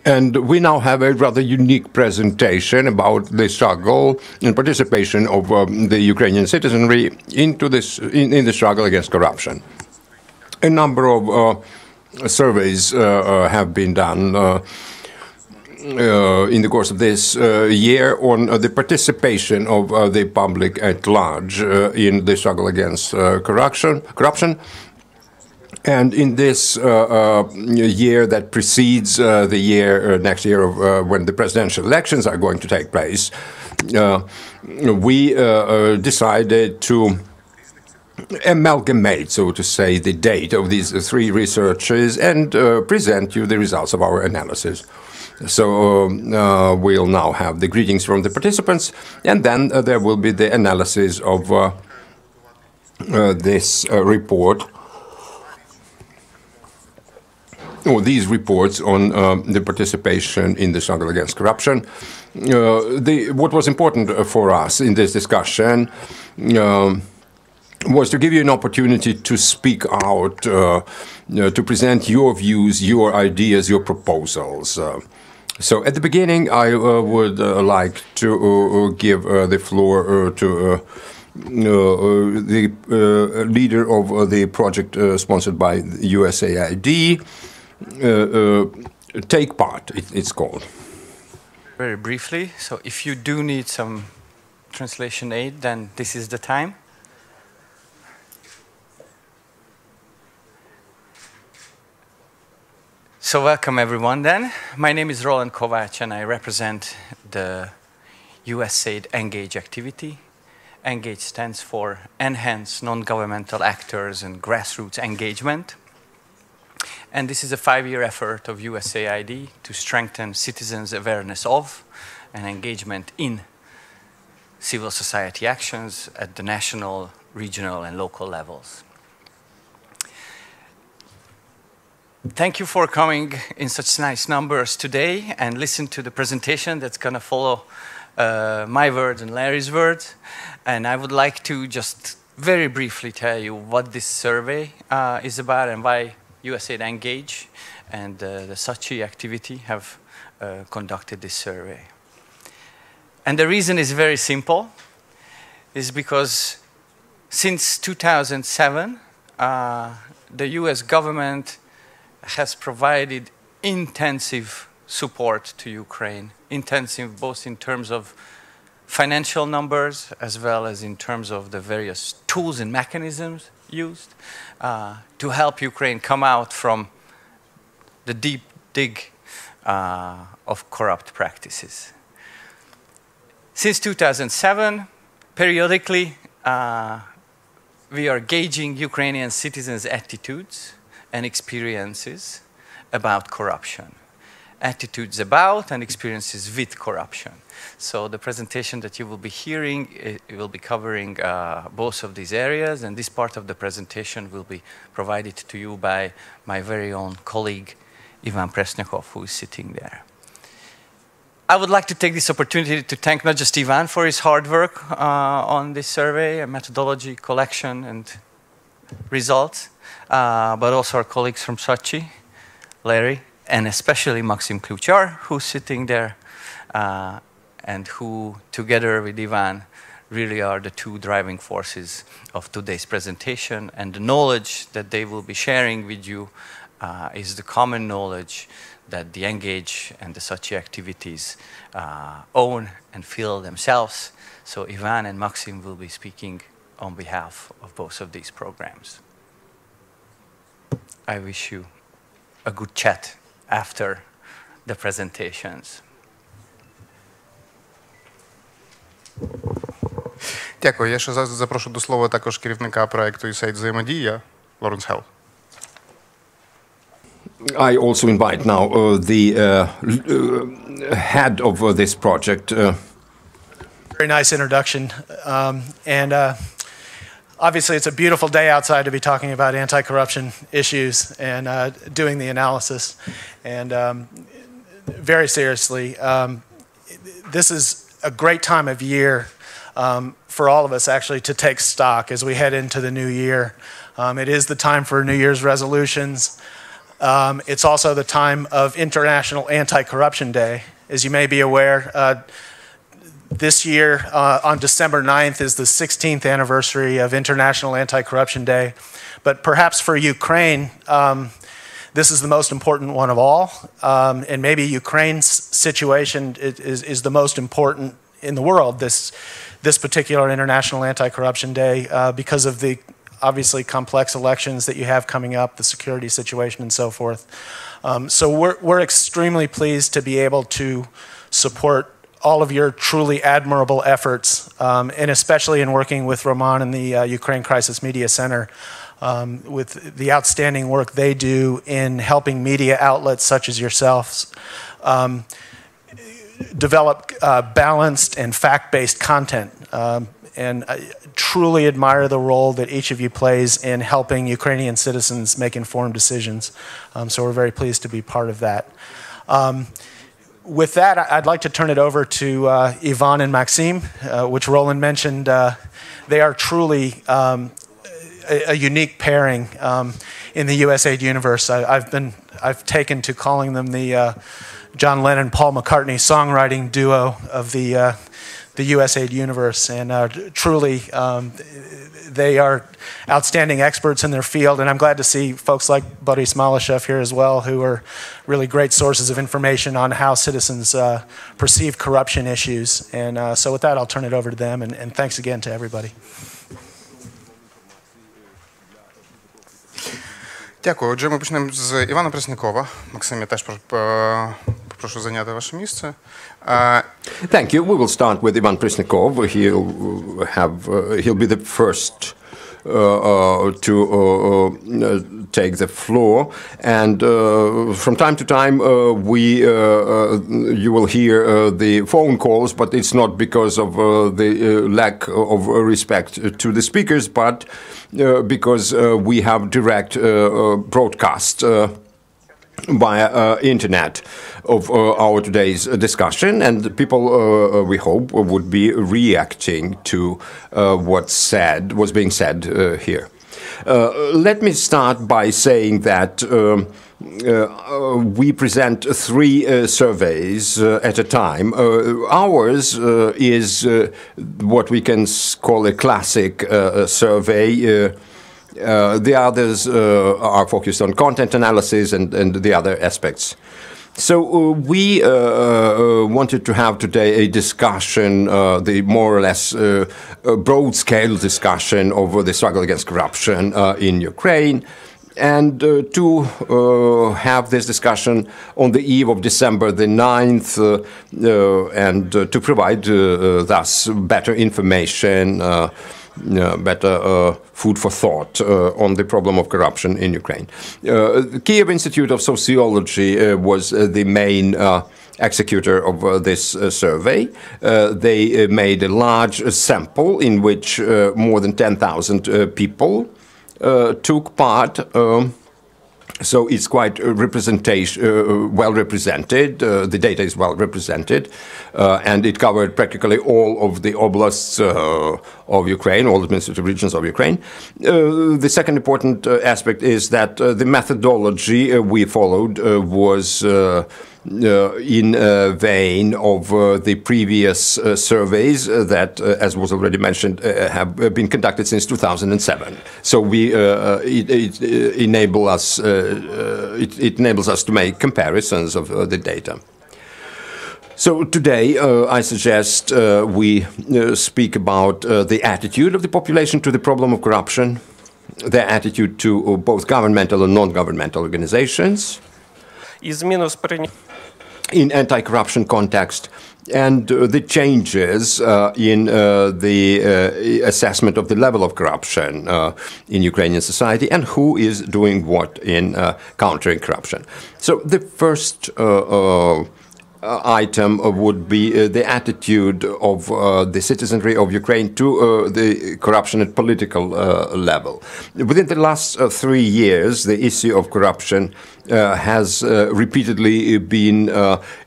And we now have a rather unique presentation about the struggle and participation of the Ukrainian citizenry into this in the struggle against corruption. A number of surveys have been done in the course of this year on the participation of the public at large in the struggle against corruption. And in this year that precedes the year next year of when the presidential elections are going to take place, we decided to amalgamate, so to say, the data of these three researches and present you the results of our analysis. So we'll now have the greetings from the participants, and then there will be the analysis of this report, or these reports on the participation in the struggle against corruption. What was important for us in this discussion was to give you an opportunity to speak out, to present your views, your ideas, your proposals. So at the beginning, I would like to give the floor to the leader of the project sponsored by USAID, Take Part, it's called. Very briefly, so if you do need some translation aid, then this is the time. So welcome everyone then. My name is Roland Kovacs and I represent the USAID Engage activity. Engage stands for Enhance Non-Governmental Actors and Grassroots Engagement. And this is a 5-year effort of USAID to strengthen citizens' awareness of and engagement in civil society actions at the national, regional, and local levels. Thank you for coming in such nice numbers today and listen to the presentation that's going to follow my words and Larry's words. And I would like to just very briefly tell you what this survey is about and why USAID Engage and the Sachi activity have conducted this survey. And the reason is very simple, is because since 2007, the US government has provided intensive support to Ukraine, intensive both in terms of financial numbers as well as in terms of the various tools and mechanisms used to help Ukraine come out from the deep dig of corrupt practices. Since 2007, periodically, we are gauging Ukrainian citizens' attitudes and experiences about corruption. Attitudes about and experiences with corruption. So the presentation that you will be hearing, it will be covering both of these areas, and this part of the presentation will be provided to you by my very own colleague, Ivan Presnyakov, who is sitting there. I would like to take this opportunity to thank not just Ivan for his hard work on this survey, a methodology, collection, and results, but also our colleagues from Sachi, Larry, and especially Maxim Klyuchar, who's sitting there, and who, together with Ivan, really are the two driving forces of today's presentation. And the knowledge that they will be sharing with you is the common knowledge that the Engage and the Sachi activities own and feel themselves. So Ivan and Maxim will be speaking on behalf of both of these programs. I wish you a good chat after the presentations. Дякую. Я ще запрошу до слова також керівника проекту USAID взаємодія, Лоренс Хелл. I also invite now the head of this project. Very nice introduction. Obviously, it's a beautiful day outside to be talking about anti-corruption issues and doing the analysis. And very seriously, this is a great time of year for all of us actually to take stock as we head into the new year. It is the time for New Year's resolutions. It's also the time of International Anti-Corruption Day. As you may be aware, this year on December 9th is the 16th anniversary of International Anti-Corruption Day. But perhaps for Ukraine, this is the most important one of all. And maybe Ukraine's situation is the most important in the world, this particular International Anti-Corruption Day, because of the obviously complex elections that you have coming up, the security situation and so forth. So we're extremely pleased to be able to support all of your truly admirable efforts, and especially in working with Roman and the Ukraine Crisis Media Center, with the outstanding work they do in helping media outlets such as yourselves develop balanced and fact-based content. And I truly admire the role that each of you plays in helping Ukrainian citizens make informed decisions. So we're very pleased to be part of that. With that, I'd like to turn it over to Ivan and Maxim, which Roland mentioned. They are truly a unique pairing in the USAID universe. I've taken to calling them the John Lennon, Paul McCartney songwriting duo of the USAID universe, and truly they are outstanding experts in their field, and I'm glad to see folks like Boris Malyshev here as well, who are really great sources of information on how citizens perceive corruption issues. And so with that, I'll turn it over to them, and thanks again to everybody. Дякую. Отже, ми почнемо з Івана Преснякова. Максим, я теж прошу зайняти ваше місце. Thank you. We will start with Ivan Presnyakov. He'll be the first to take the floor, and from time to time you will hear the phone calls, but it's not because of the lack of respect to the speakers, but because we have direct broadcast via internet of our today's discussion, and people, we hope, would be reacting to what's being said here. Let me start by saying that we present three surveys at a time. Ours is what we can call a classic survey. The others are focused on content analysis and the other aspects. So we wanted to have today a discussion, the more or less broad-scale discussion of the struggle against corruption in Ukraine, and to have this discussion on the eve of December the 9th, and to provide thus better information, better food for thought on the problem of corruption in Ukraine. Kiev Institute of Sociology was the main executor of this survey. They made a large sample in which more than 10,000 people took part. So it's quite well represented. The data is well represented, and it covered practically all of the oblasts of Ukraine, all administrative regions of Ukraine. The second important aspect is that the methodology we followed was in vein of the previous surveys that, as was already mentioned, have been conducted since 2007. So it enables us to make comparisons of the data. So today, I suggest we speak about the attitude of the population to the problem of corruption, their attitude to both governmental and non-governmental organizations, in anti-corruption context, and the changes in the assessment of the level of corruption in Ukrainian society, and who is doing what in countering corruption. So the first item would be the attitude of the citizenry of Ukraine to the corruption at political level. Within the last 3 years, the issue of corruption has repeatedly been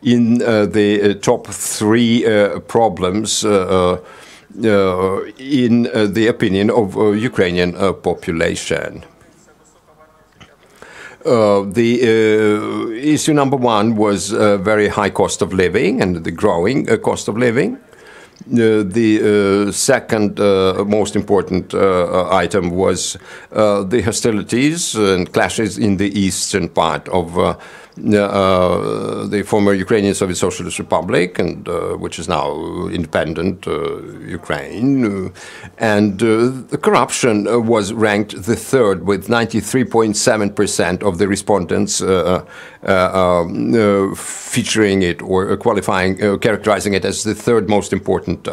in the top 3 problems in the opinion of Ukrainian population. The issue number one was very high cost of living and the growing cost of living. The second most important item was the hostilities and clashes in the eastern part of the former Ukrainian Soviet Socialist Republic, and which is now independent Ukraine. And the corruption was ranked the third, with 93.7% of the respondents featuring it or qualifying, characterizing it as the third most important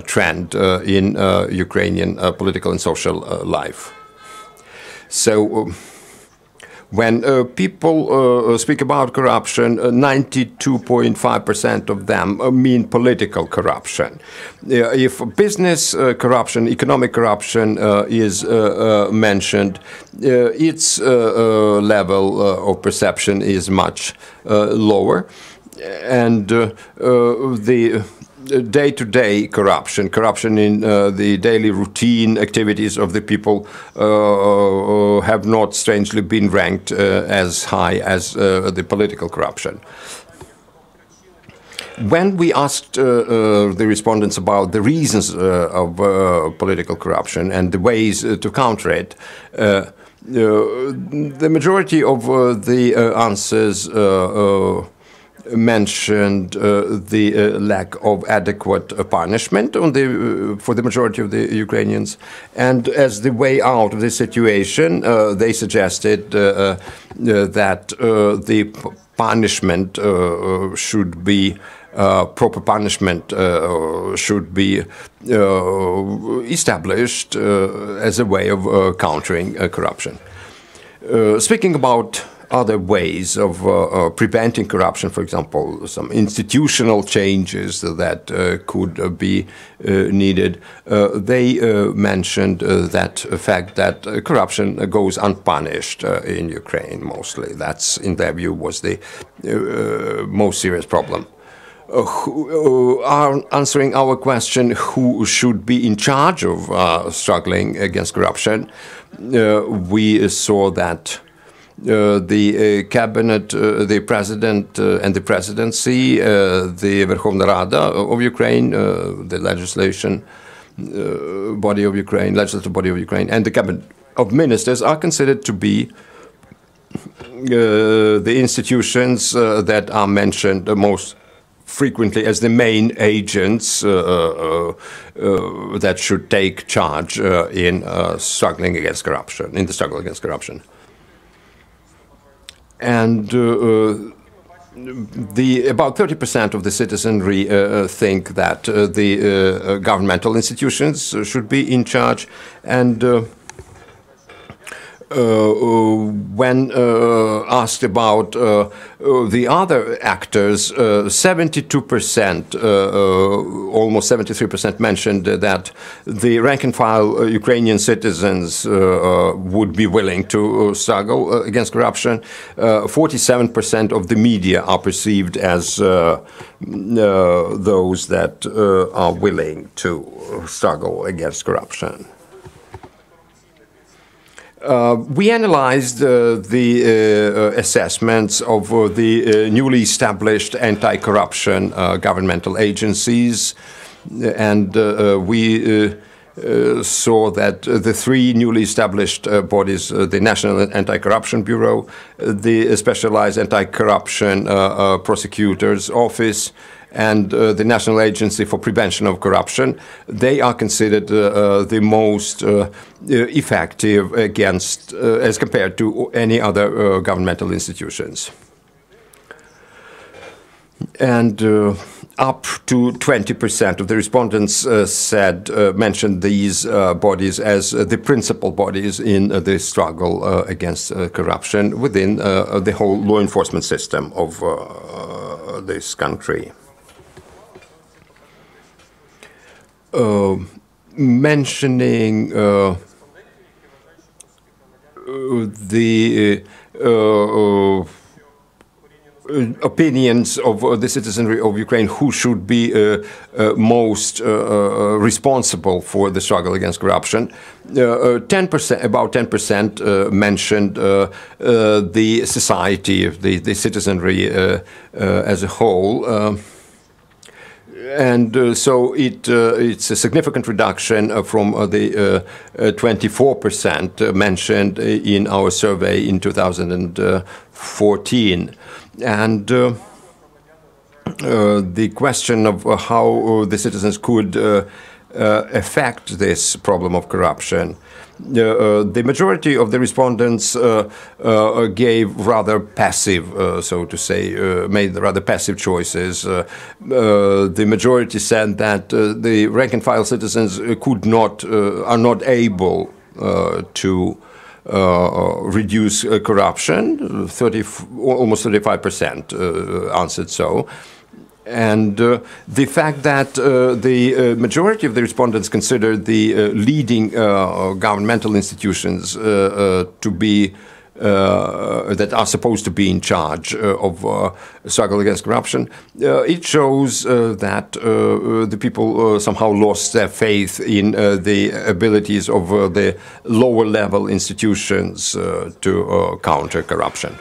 trend in Ukrainian political and social life. So when people speak about corruption, 92.5% of them mean political corruption. If business corruption, economic corruption is mentioned, its level of perception is much lower. And the day-to-day corruption in the daily routine activities of the people have not strangely been ranked as high as the political corruption. When we asked the respondents about the reasons of political corruption and the ways to counter it, the majority of the answers mentioned the lack of adequate punishment for the majority of the Ukrainians, and as the way out of this situation, they suggested that the punishment should be proper punishment should be established as a way of countering corruption. Speaking about other ways of preventing corruption, for example, some institutional changes that could be needed. They mentioned that fact that corruption goes unpunished in Ukraine mostly. That's, in their view, was the most serious problem. Answering our question, who should be in charge of struggling against corruption, we saw that the cabinet, the president and the presidency, the Verkhovna Rada of Ukraine, the legislative body of Ukraine, and the cabinet of ministers are considered to be the institutions that are mentioned most frequently as the main agents that should take charge in struggling against corruption, in the struggle against corruption. And about 30% of the citizenry think that the governmental institutions should be in charge, and when asked about the other actors, 72%, almost 73% mentioned that the rank-and-file Ukrainian citizens would be willing to struggle against corruption. 47% of the media are perceived as those that are willing to struggle against corruption. We analyzed the assessments of the newly established anti-corruption governmental agencies, and we saw that the three newly established bodies, the National Anti-Corruption Bureau, the Specialized Anti-Corruption Prosecutor's Office, and the National Agency for Prevention of Corruption, they are considered the most effective against, as compared to any other governmental institutions. And up to 20% of the respondents mentioned these bodies as the principal bodies in the struggle against corruption within the whole law enforcement system of this country. Mentioning the opinions of the citizenry of Ukraine who should be most responsible for the struggle against corruption. 10%, about 10% mentioned the society, the citizenry as a whole. And so it's a significant reduction from the 24% mentioned in our survey in 2014. And the question of how the citizens could affect this problem of corruption. The majority of the respondents gave rather passive, so to say, made rather passive choices. The majority said that the rank-and-file citizens are not able to reduce corruption. Almost 35% answered so. And the fact that the majority of the respondents consider the leading governmental institutions to be that are supposed to be in charge of struggle against corruption, it shows that the people somehow lost their faith in the abilities of the lower level institutions to counter corruption.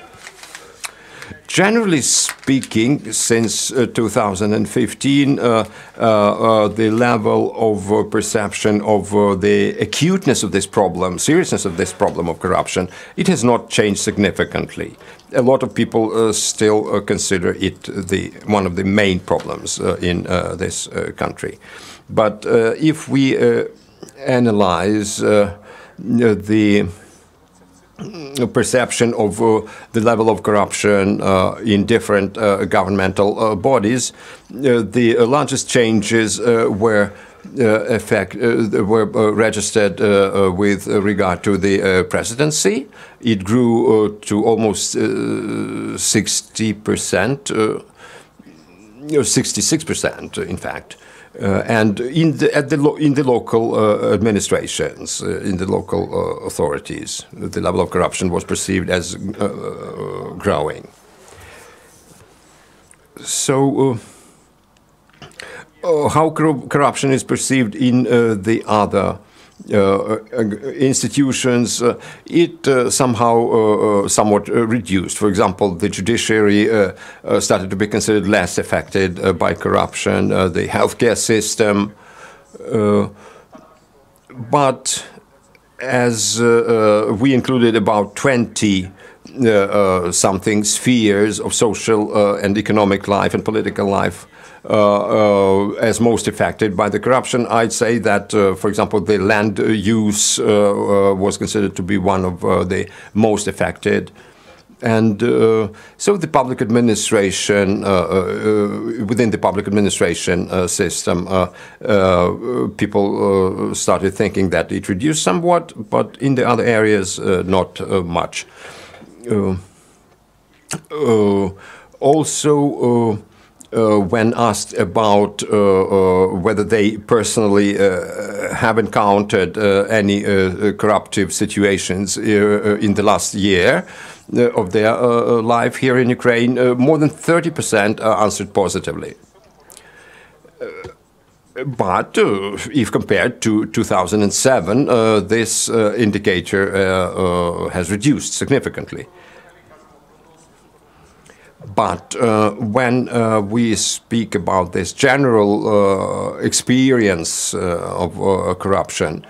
Generally speaking, since 2015, the level of perception of the acuteness of this problem, seriousness of this problem of corruption, it has not changed significantly. A lot of people still consider it one of the main problems in this country. But if we analyze the perception of the level of corruption in different governmental bodies, the largest changes were registered with regard to the presidency. It grew to almost 60%, 66% in fact. And in the local administrations, in the local authorities, the level of corruption was perceived as growing. So, how corruption is perceived in the other institutions, it somehow somewhat reduced. For example, the judiciary started to be considered less affected by corruption, the healthcare system. But as we included about 20 something spheres of social and economic life and political life as most affected by the corruption, I'd say that, for example, the land use was considered to be one of the most affected. And so the public administration, within the public administration system, people started thinking that it reduced somewhat, but in the other areas, not much. Also, when asked about whether they personally have encountered any corruptive situations in the last year of their life here in Ukraine, more than 30% answered positively. But if compared to 2007, this indicator has reduced significantly. But when we speak about this general experience of corruption,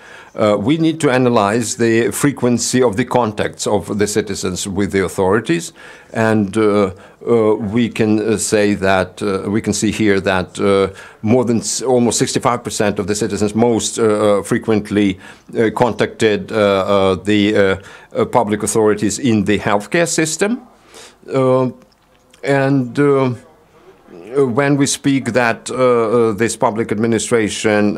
we need to analyze the frequency of the contacts of the citizens with the authorities, and we can say that we can see here that more than almost 65% of the citizens most frequently contacted the public authorities in the healthcare system. And when we speak that this public administration,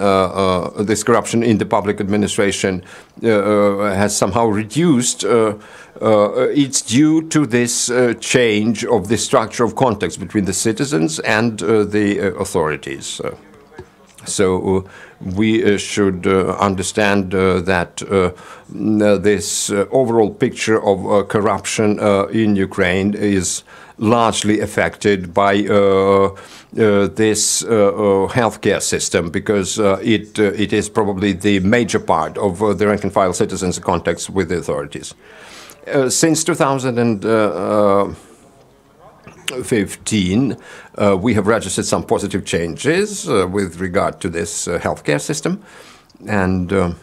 this corruption in the public administration has somehow reduced, it's due to this change of the structure of contacts between the citizens and the authorities. So we should understand that this overall picture of corruption in Ukraine is largely affected by this healthcare system, because it is probably the major part of the rank-and-file citizens' contacts with the authorities. Since 2015, we have registered some positive changes with regard to this healthcare system. And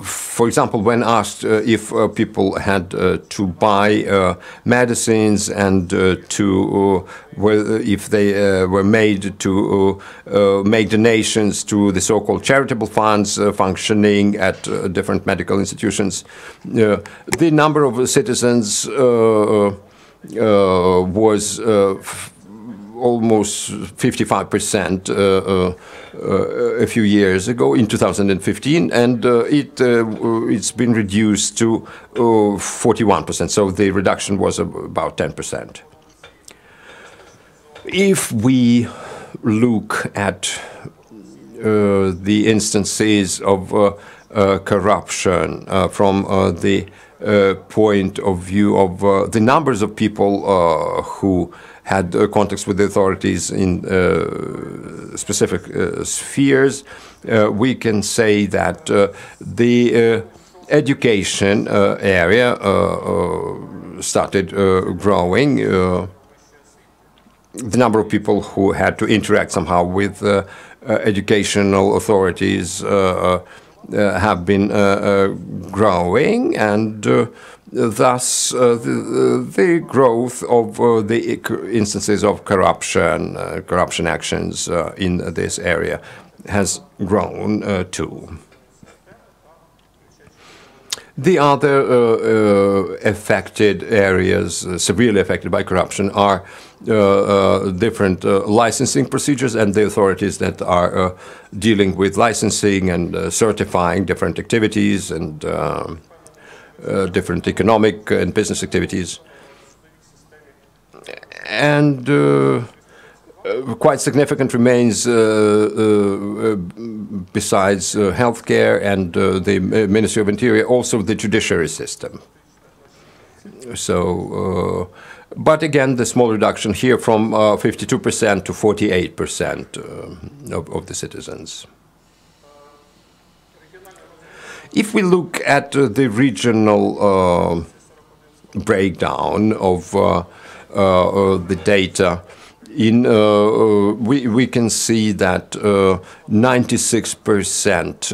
for example, when asked if people had to buy medicines and if they were made to make donations to the so-called charitable funds functioning at different medical institutions, the number of citizens was almost 55% a few years ago in 2015, and it's been reduced to 41%. So the reduction was about 10%. If we look at the instances of corruption from the point of view of the numbers of people who had contacts with the authorities in specific spheres, we can say that the education area started growing. The number of people who had to interact somehow with educational authorities have been growing, and thus the growth of the instances of corruption, corruption actions in this area has grown too. The other affected areas, severely affected by corruption, are different licensing procedures and the authorities that are dealing with licensing and certifying different activities and different economic and business activities. And quite significant remains, besides healthcare and the Ministry of Interior, also the judiciary system. So, but again, the small reduction here from 52% to 48% of the citizens. If we look at the regional breakdown of the data, we can see that 96%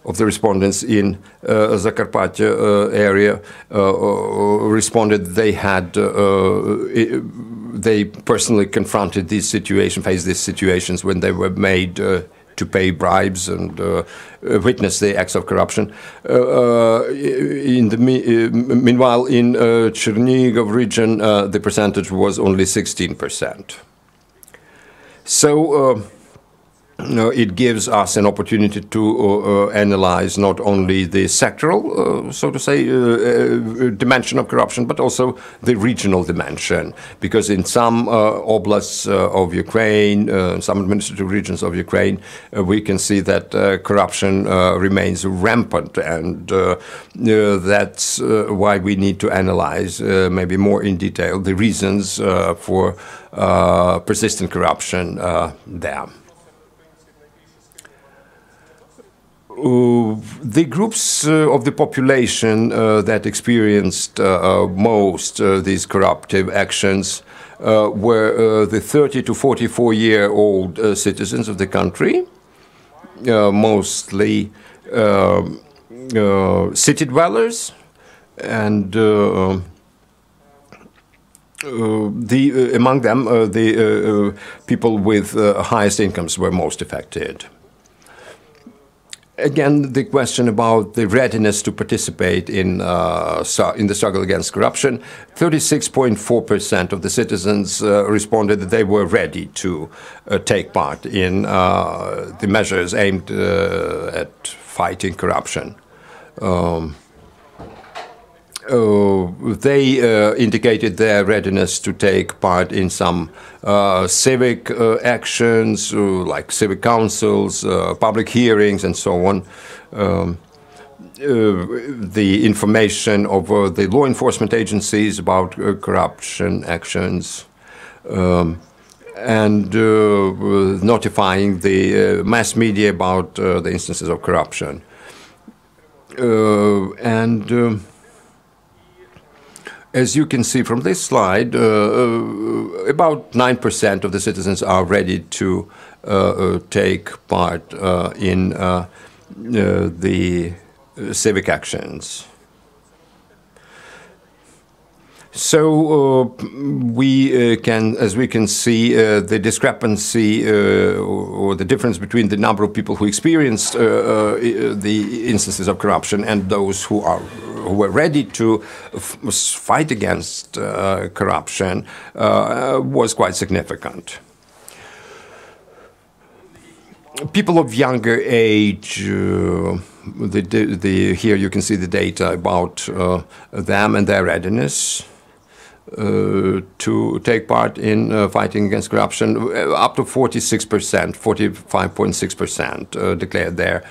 of the respondents in Zakarpattia area responded they personally confronted this situation, faced these situations when they were made to pay bribes and witness the acts of corruption. Meanwhile, in Chernigov region, the percentage was only 16%. So it gives us an opportunity to analyze not only the sectoral, so to say, dimension of corruption, but also the regional dimension. Because in some oblasts of Ukraine, some administrative regions of Ukraine, we can see that corruption remains rampant, and that's why we need to analyze maybe more in detail the reasons for persistent corruption there. The groups of the population that experienced most these corruptive actions were the 30 to 44-year-old citizens of the country, mostly city dwellers, and among them the people with highest incomes were most affected. Again, the question about the readiness to participate in the struggle against corruption, 36.4% of the citizens responded that they were ready to take part in the measures aimed at fighting corruption. They indicated their readiness to take part in some civic actions, like civic councils, public hearings, and so on. the information of the law enforcement agencies about corruption actions, and notifying the mass media about the instances of corruption. As you can see from this slide, about 9% of the citizens are ready to take part in the civic actions. So we can, as we can see, the discrepancy or the difference between the number of people who experienced the instances of corruption and those who were ready to fight against corruption was quite significant. People of younger age, here you can see the data about them and their readiness to take part in fighting against corruption. Up to 46%, 45.6% declared their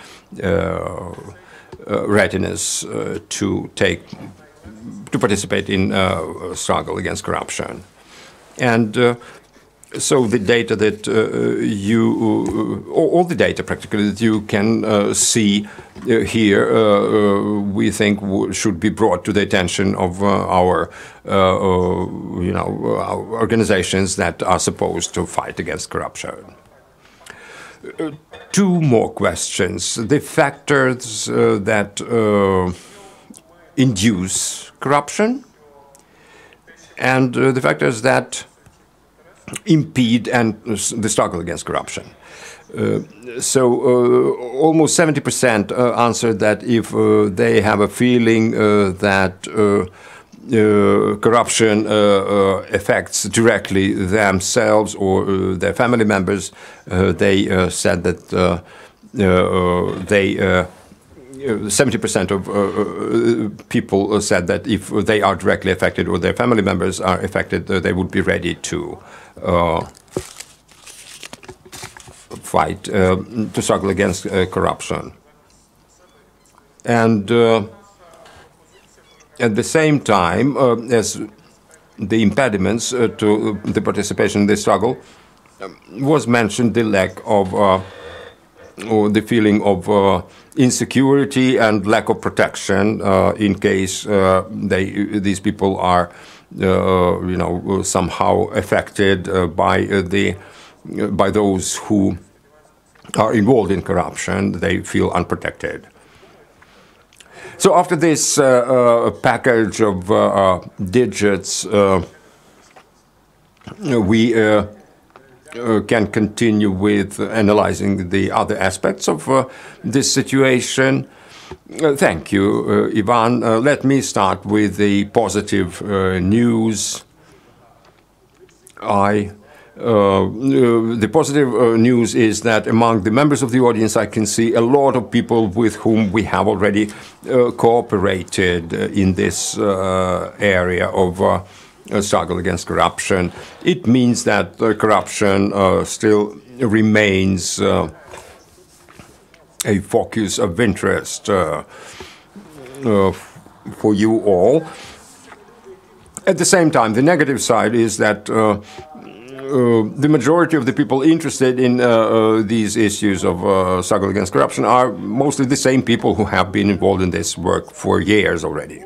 readiness to participate in struggle against corruption. And so the data that all the data practically that you can see here, we think should be brought to the attention of our, our organizations that are supposed to fight against corruption. Two more questions. The factors that induce corruption and the factors that impede and the struggle against corruption. Almost 70% answered that if they have a feeling that corruption affects directly themselves or their family members, they said that 70% of people said that if they are directly affected or their family members are affected, they would be ready to fight, to struggle against corruption. And at the same time, as the impediments to the participation in this struggle, was mentioned the lack of, or the feeling of insecurity and lack of protection in case these people are, somehow affected by those who are involved in corruption. They feel unprotected. So after this package of digits, we can continue with analyzing the other aspects of this situation. Thank you, Ivan. Let me start with the positive news. The positive news is that among the members of the audience, I can see a lot of people with whom we have already cooperated in this area of struggle against corruption. It means that corruption still remains a focus of interest for you all. At the same time, the negative side is that the majority of the people interested in these issues of struggle against corruption are mostly the same people who have been involved in this work for years already.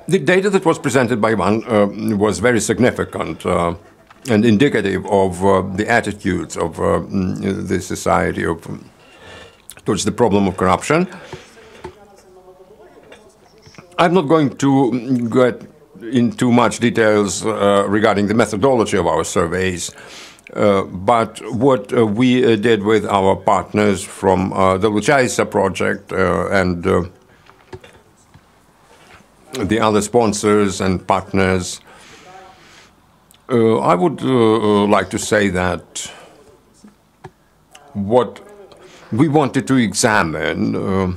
The data that was presented by Ivan was very significant and indicative of the attitudes of the society towards the problem of corruption. I'm not going to get into much details regarding the methodology of our surveys, but what we did with our partners from the Luchaiza project and the other sponsors and partners, I would like to say that what we wanted to examine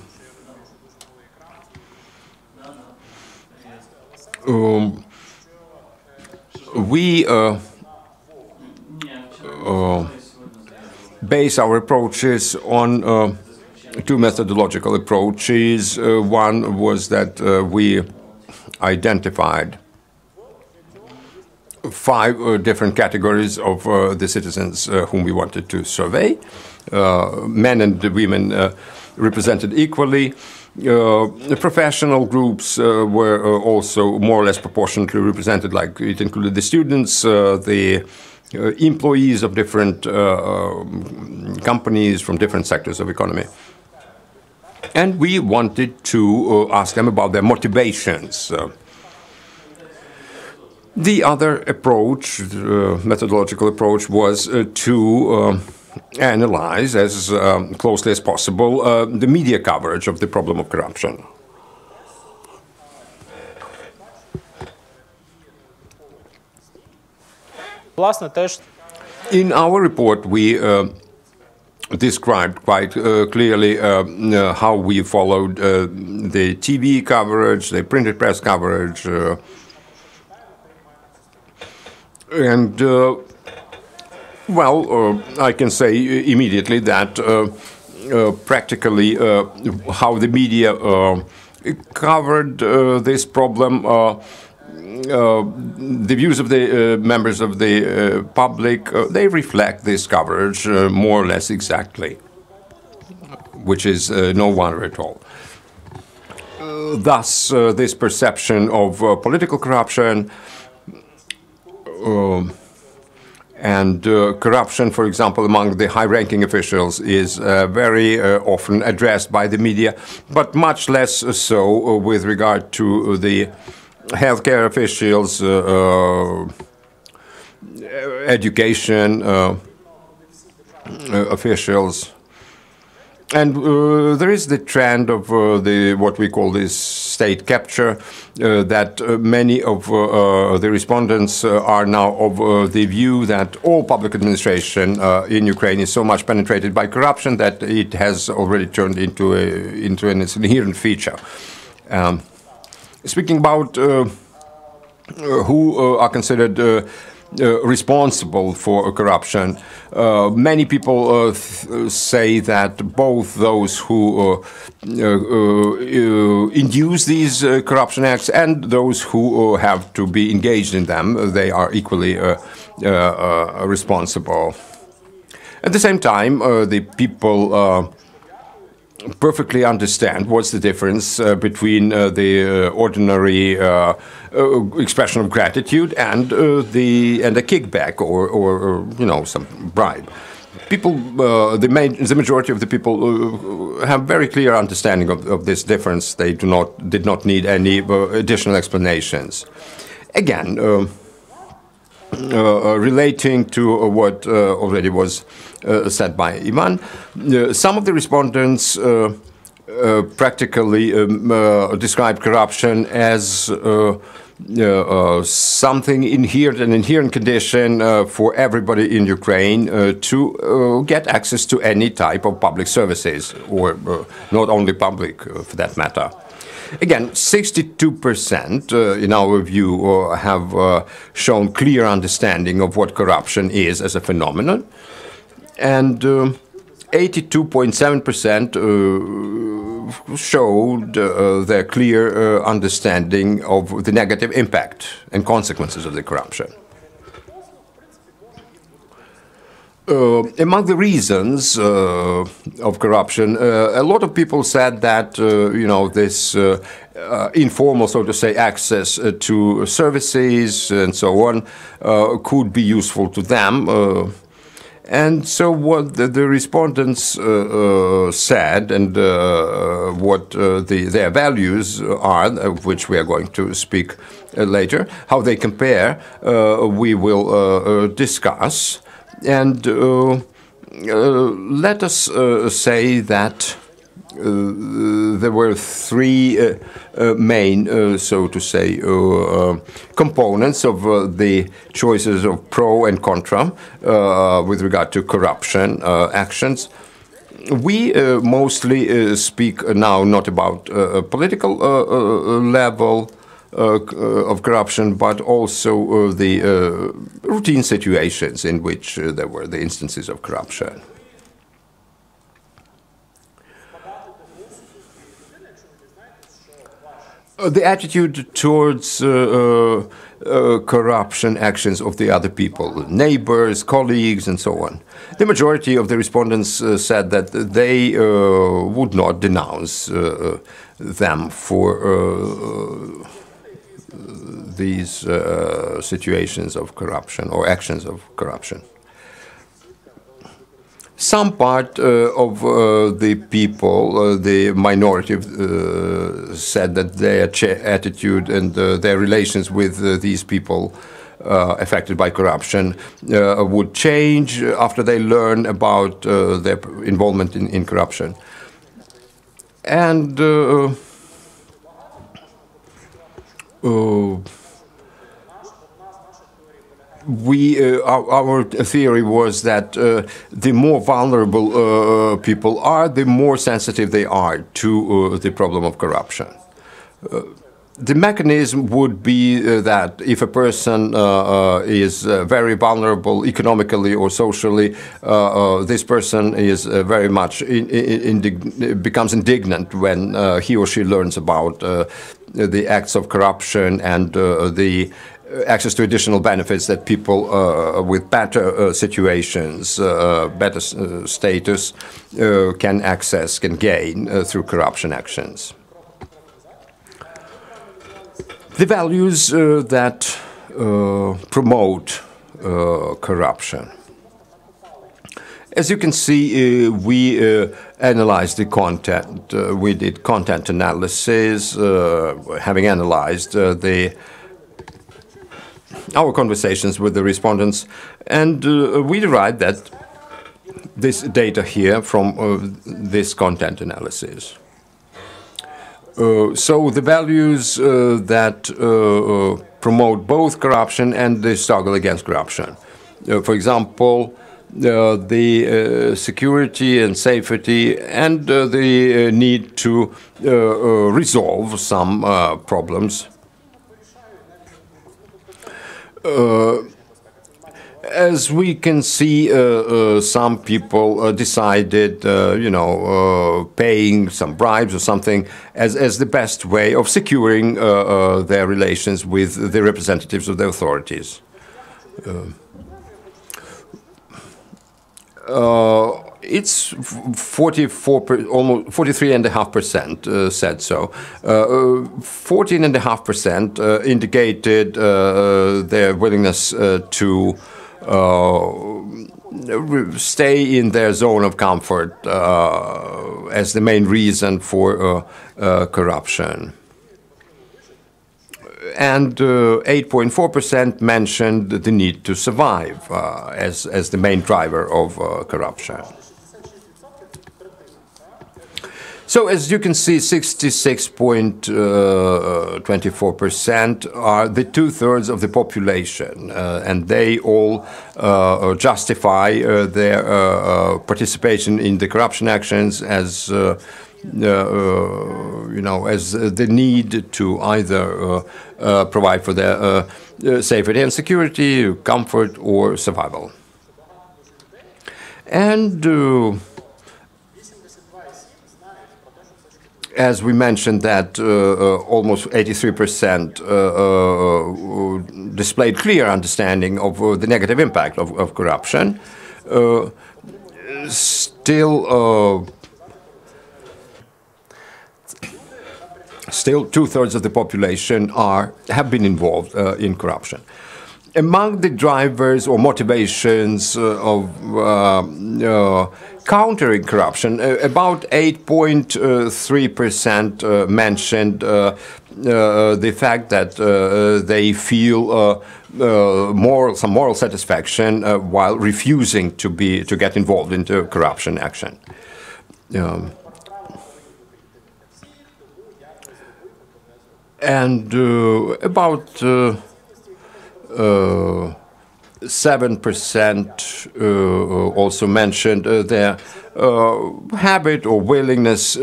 base our approaches on two methodological approaches. One was that we identified 5 different categories of the citizens whom we wanted to survey. Men and women represented equally. The professional groups were also more or less proportionately represented, like it included the students, the employees of different companies from different sectors of economy. And we wanted to ask them about their motivations. The other approach, methodological approach, was to analyze as closely as possible the media coverage of the problem of corruption. In our report, we described quite clearly how we followed the TV coverage, the printed press coverage, and well, I can say immediately that practically how the media covered this problem, the views of the members of the public, they reflect this coverage more or less exactly, which is no wonder at all. Thus, this perception of political corruption and corruption, for example, among the high-ranking officials is very often addressed by the media, but much less so with regard to the healthcare officials, education officials. And there is the trend of what we call this state capture, that many of the respondents are now of the view that all public administration in Ukraine is so much penetrated by corruption that it has already turned into an inherent feature. Speaking about who are considered responsible for corruption, many people say that both those who induce these corruption acts and those who have to be engaged in them, they are equally responsible. At the same time, the people perfectly understand what's the difference between the ordinary expression of gratitude and a kickback or you know, some bribe. People, the majority of the people have very clear understanding of this difference. They did not need any additional explanations. Again, relating to what already was said by Ivan, some of the respondents practically described corruption as something inherent, an inherent condition for everybody in Ukraine to get access to any type of public services, or not only public for that matter. Again, 62% in our view have shown clear understanding of what corruption is as a phenomenon, and 82.7% showed their clear understanding of the negative impact and consequences of the corruption. Among the reasons of corruption, a lot of people said that you know, this informal, so to say, access to services and so on could be useful to them. And so what the respondents said, and what their values are, of which we are going to speak later, how they compare, we will discuss. And let us say that there were three main, so to say, components of the choices of pro and contra with regard to corruption actions. We mostly speak now not about a political level, of corruption, but also the routine situations in which there were the instances of corruption. The attitude towards corruption actions of the other people, neighbors, colleagues, and so on. The majority of the respondents said that they would not denounce them for these situations of corruption or actions of corruption. Some part of the people, the minority, said that their attitude and their relations with these people affected by corruption would change after they learn about their involvement in corruption. And our theory was that the more vulnerable people are, the more sensitive they are to the problem of corruption. The mechanism would be that if a person is very vulnerable economically or socially, this person is very much becomes indignant when he or she learns about the acts of corruption and the access to additional benefits that people with better situations, better status, can gain through corruption actions. The values that promote corruption. As you can see, we analyzed the content. We did content analysis, having analyzed our conversations with the respondents, and we derived that this data here from this content analysis. So the values that promote both corruption and the struggle against corruption. For example, the security and safety and the need to resolve some problems. As we can see, some people decided, paying some bribes or something as the best way of securing their relations with the representatives of the authorities. It's 44%, almost 43.5% said so. 14.5% indicated their willingness to stay in their zone of comfort as the main reason for corruption. And 8.4% mentioned the need to survive as the main driver of corruption. So as you can see, 66.24% are the 2/3 of the population, and they all justify their participation in the corruption actions as as the need to either provide for their safety and security, comfort, or survival. And as we mentioned that almost 83% displayed clear understanding of the negative impact of corruption, Still, 2/3 of the population have been involved in corruption. Among the drivers or motivations of countering corruption, about 8.3% mentioned the fact that they feel some moral satisfaction while refusing to get involved into corruption action. And about 7% also mentioned their habit or willingness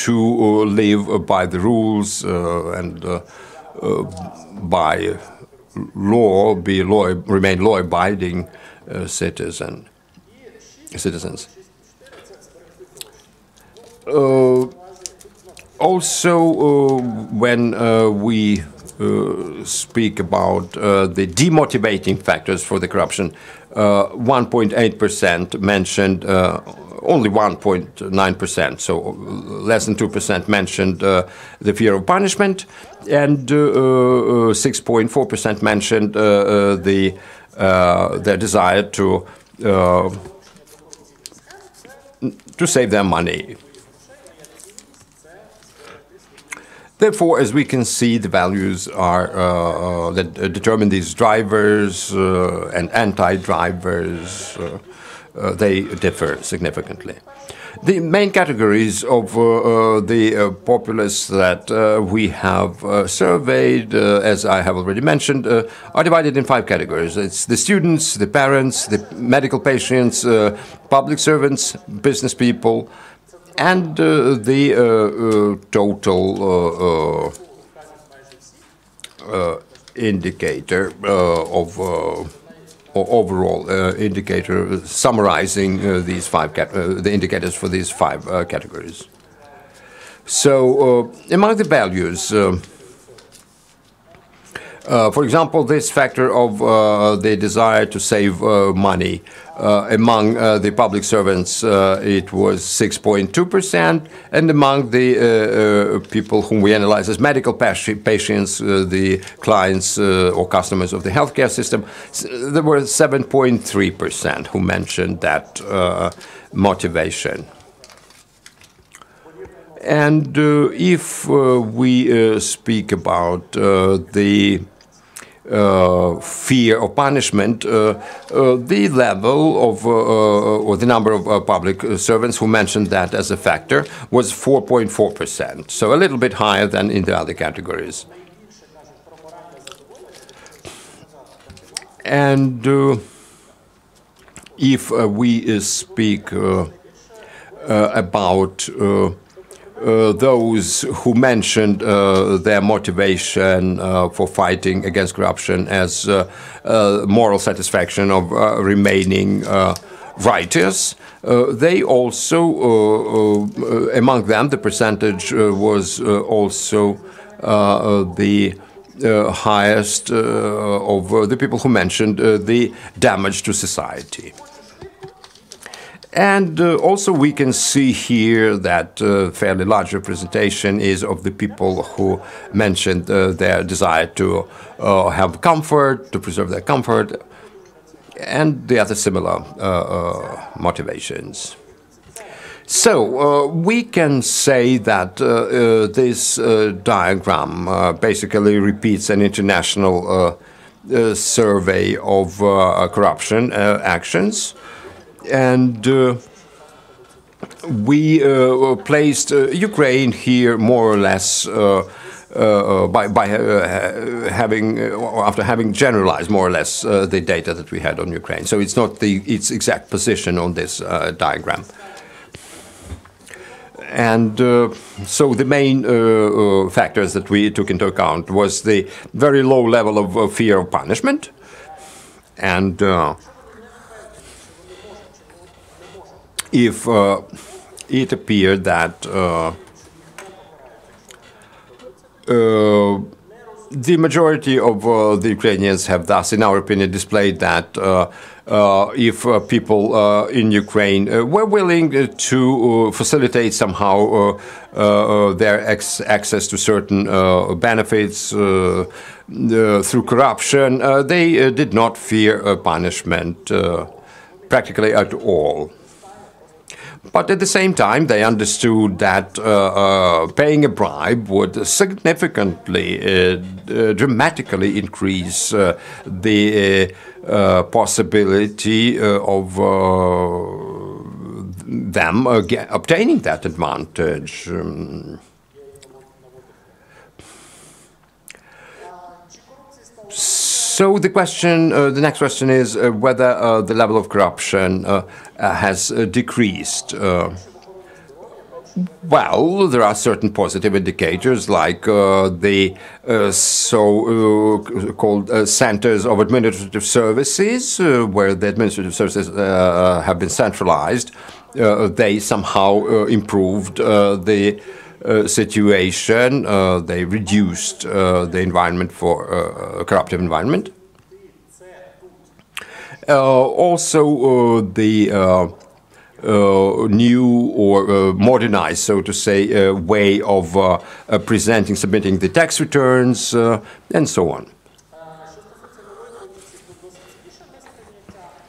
to live by the rules and by law, remain law-abiding citizens. Also, when we speak about the demotivating factors for the corruption, 1.8% mentioned, only 1.9%, so less than 2% mentioned the fear of punishment, and 6.4% mentioned their desire to save their money. Therefore, as we can see, the values are that determine these drivers and anti-drivers, they differ significantly. The main categories of the populace that we have surveyed, as I have already mentioned, are divided in 5 categories. It's the students, the parents, the medical patients, public servants, business people, and the total indicator of overall indicator summarizing these 5 the indicators for these 5 categories. So among the values, for example, this factor of the desire to save money among the public servants, it was 6.2%, and among the people whom we analyze as medical patients, the clients or customers of the healthcare system, there were 7.3% who mentioned that motivation. And if we speak about the fear of punishment, the level of or the number of public servants who mentioned that as a factor was 4.4%, so a little bit higher than in the other categories. And if we speak about those who mentioned their motivation for fighting against corruption as moral satisfaction of remaining righteous, they also, among them, the percentage was also the highest of the people who mentioned the damage to society. And also we can see here that fairly large representation is of the people who mentioned their desire to have comfort, to preserve their comfort, and the other similar motivations. So we can say that this diagram basically repeats an international survey of corruption actions. And we placed Ukraine here more or less after having generalized more or less the data that we had on Ukraine. So it's not its exact position on this diagram. And so the main factors that we took into account was the very low level of fear of punishment, and if it appeared that the majority of the Ukrainians have thus, in our opinion, displayed that if people in Ukraine were willing to facilitate somehow their access to certain benefits through corruption, they did not fear punishment practically at all. But at the same time, they understood that paying a bribe would significantly, dramatically increase the possibility of them obtaining that advantage. So the question, the next question is whether the level of corruption has decreased. Well, there are certain positive indicators like the so-called centers of administrative services, where the administrative services have been centralized. They somehow improved the situation. They reduced the environment for corruptive environment. Also, the new or modernized, so to say, way of submitting the tax returns, and so on.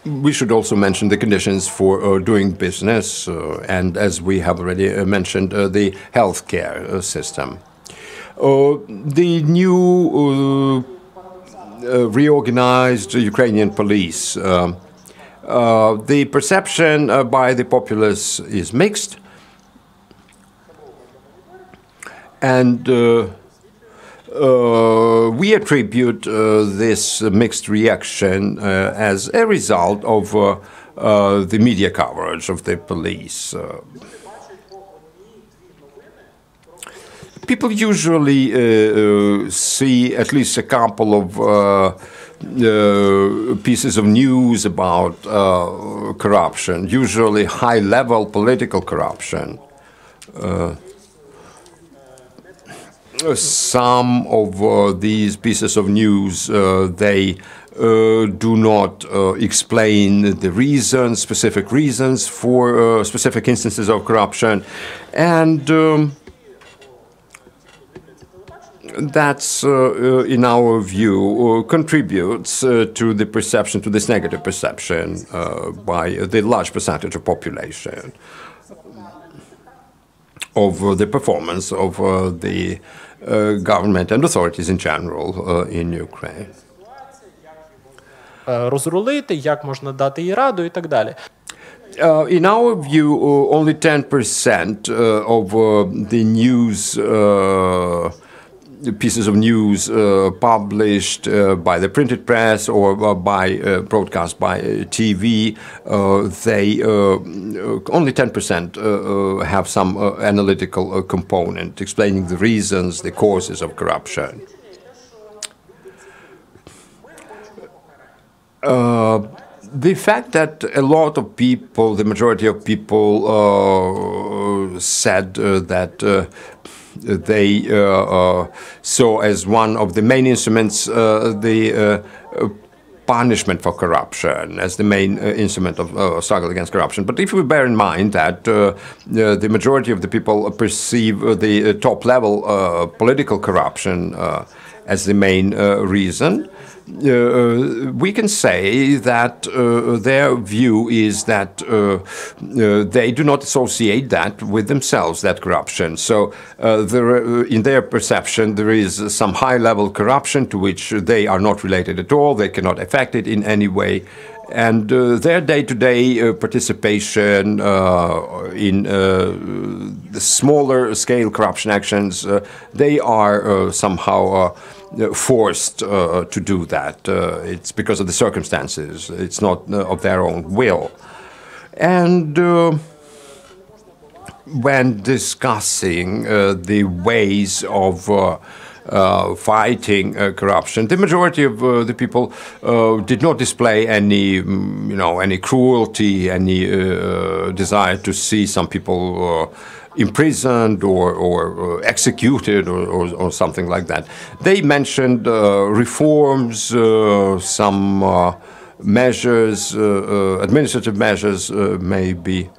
We should also mention the conditions for doing business, and as we have already mentioned, the healthcare system. The new reorganized Ukrainian police. The perception by the populace is mixed, and we attribute this mixed reaction as a result of the media coverage of the police. People usually see at least a couple of pieces of news about corruption, usually high-level political corruption. Some of these pieces of news, they do not explain the reasons, specific reasons for specific instances of corruption, and that's, in our view, contributes to the perception, to this negative perception by the large percentage of population of the performance of the government and authorities in general in Ukraine. Розрулити, як можна дати їй раду і так далі. In our view, only 10% of the news pieces of news published by the printed press or by broadcast by TV, they only 10% have some analytical component explaining the reasons, the causes of corruption. The fact that a lot of people, the majority of people, said that they saw as one of the main instruments the punishment for corruption as the main instrument of struggle against corruption. But if we bear in mind that the majority of the people perceive the top-level political corruption as the main reason, we can say that their view is that they do not associate that with themselves, that corruption. So in their perception, there is some high-level corruption to which they are not related at all. They cannot affect it in any way. And their day-to-day participation in the smaller-scale corruption actions, they are somehow forced to do that. It's because of the circumstances. It's not of their own will. And when discussing the ways of fighting corruption, the majority of the people did not display any, any cruelty, any desire to see some people imprisoned or executed or something like that. They mentioned reforms, some measures, administrative measures maybe.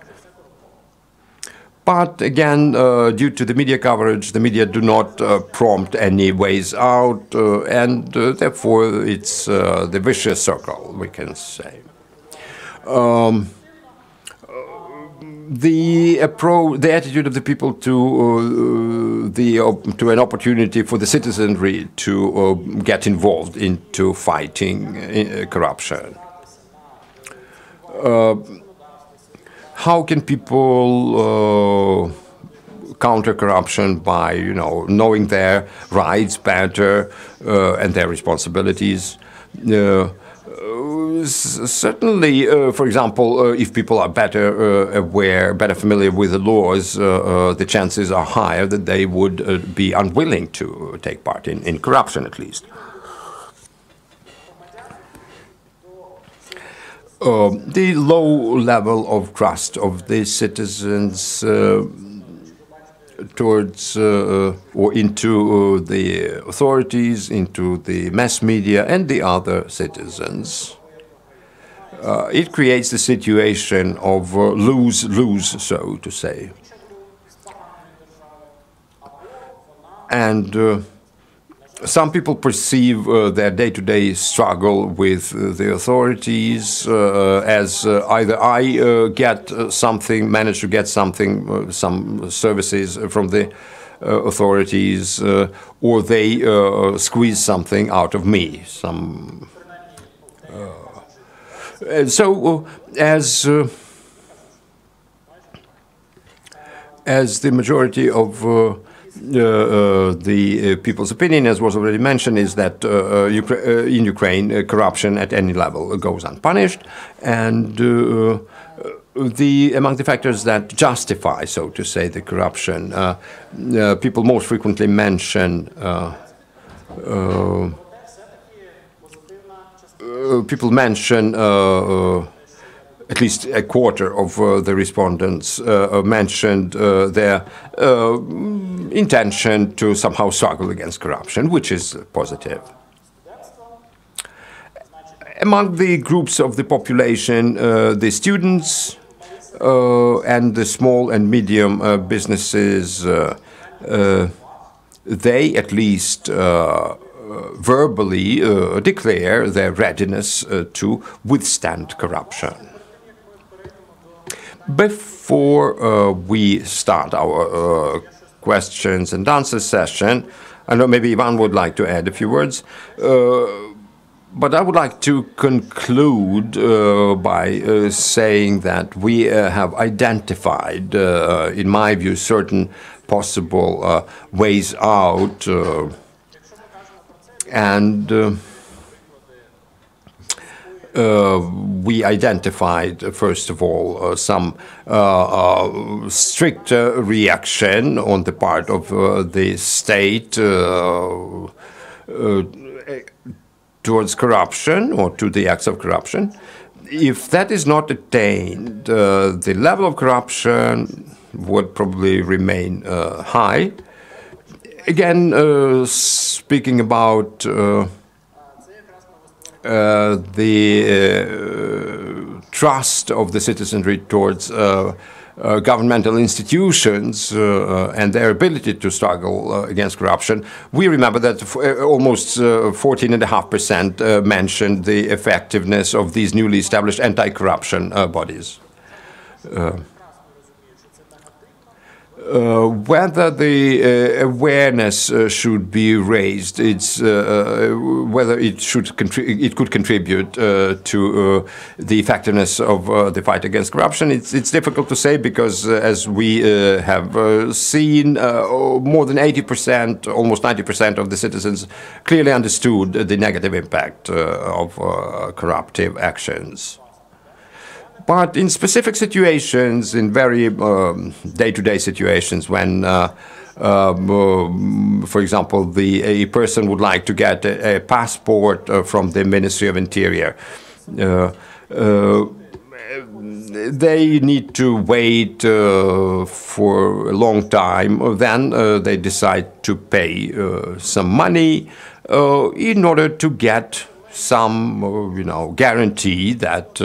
But again, due to the media coverage, the media do not prompt any ways out, and therefore it's the vicious circle, we can say. The attitude of the people to an opportunity for the citizenry to get involved into fighting corruption. How can people counter corruption by, knowing their rights better and their responsibilities? Certainly, for example, if people are better aware, better familiar with the laws, the chances are higher that they would be unwilling to take part in corruption, at least. The low level of trust of the citizens towards or into the authorities, into the mass media and the other citizens. It creates the situation of lose-lose, so to say. And some people perceive their day-to-day struggle with the authorities as either I get something, manage to get something, some services from the authorities, or they squeeze something out of me. And so, as the majority of the people's opinion, as was already mentioned, is that in Ukraine, corruption at any level goes unpunished, and among the factors that justify, so to say, the corruption, people most frequently mention at least a quarter of the respondents mentioned their intention to somehow struggle against corruption, which is positive. Among the groups of the population, the students and the small and medium businesses, they at least verbally declare their readiness to withstand corruption. Before we start our questions and answers session, I know maybe Ivan would like to add a few words, but I would like to conclude by saying that we have identified, in my view, certain possible ways out, and we identified, first of all, some stricter reaction on the part of the state towards corruption or to the acts of corruption. If that is not attained, the level of corruption would probably remain high. Again, speaking about the trust of the citizenry towards governmental institutions and their ability to struggle against corruption, we remember that almost 14.5% mentioned the effectiveness of these newly established anti-corruption bodies. Whether the awareness should be raised, whether it could contribute to the effectiveness of the fight against corruption, it's difficult to say, because as we have seen, more than 80%, almost 90% of the citizens clearly understood the negative impact of corruptive actions. But in specific situations, in very day-to-day situations, when, for example, a person would like to get a passport from the Ministry of Interior, they need to wait for a long time. Then they decide to pay some money in order to get some, guarantee that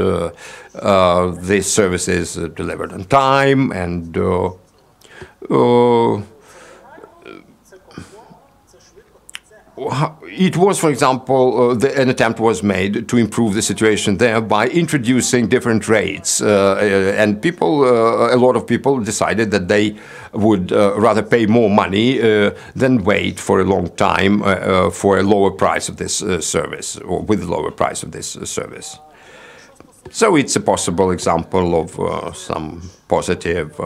this service is delivered on time, and it was, for example, an attempt was made to improve the situation there by introducing different rates, and people, a lot of people decided that they would rather pay more money than wait for a long time for a lower price of this service, or with a lower price of this service. So it's a possible example of some positive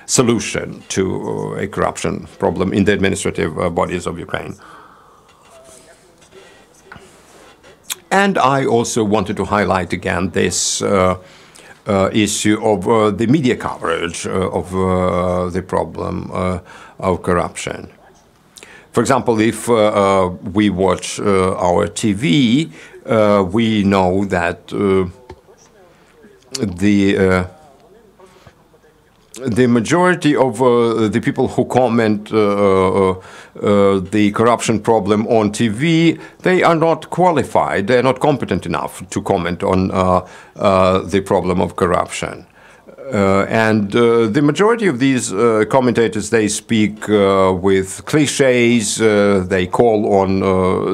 solution to a corruption problem in the administrative bodies of Ukraine. And I also wanted to highlight again this issue of the media coverage of the problem of corruption. For example, if we watch our TV, we know that the majority of the people who comment the corruption problem on TV, they are not qualified, they are not competent enough to comment on the problem of corruption. And the majority of these commentators, they speak with cliches, they call on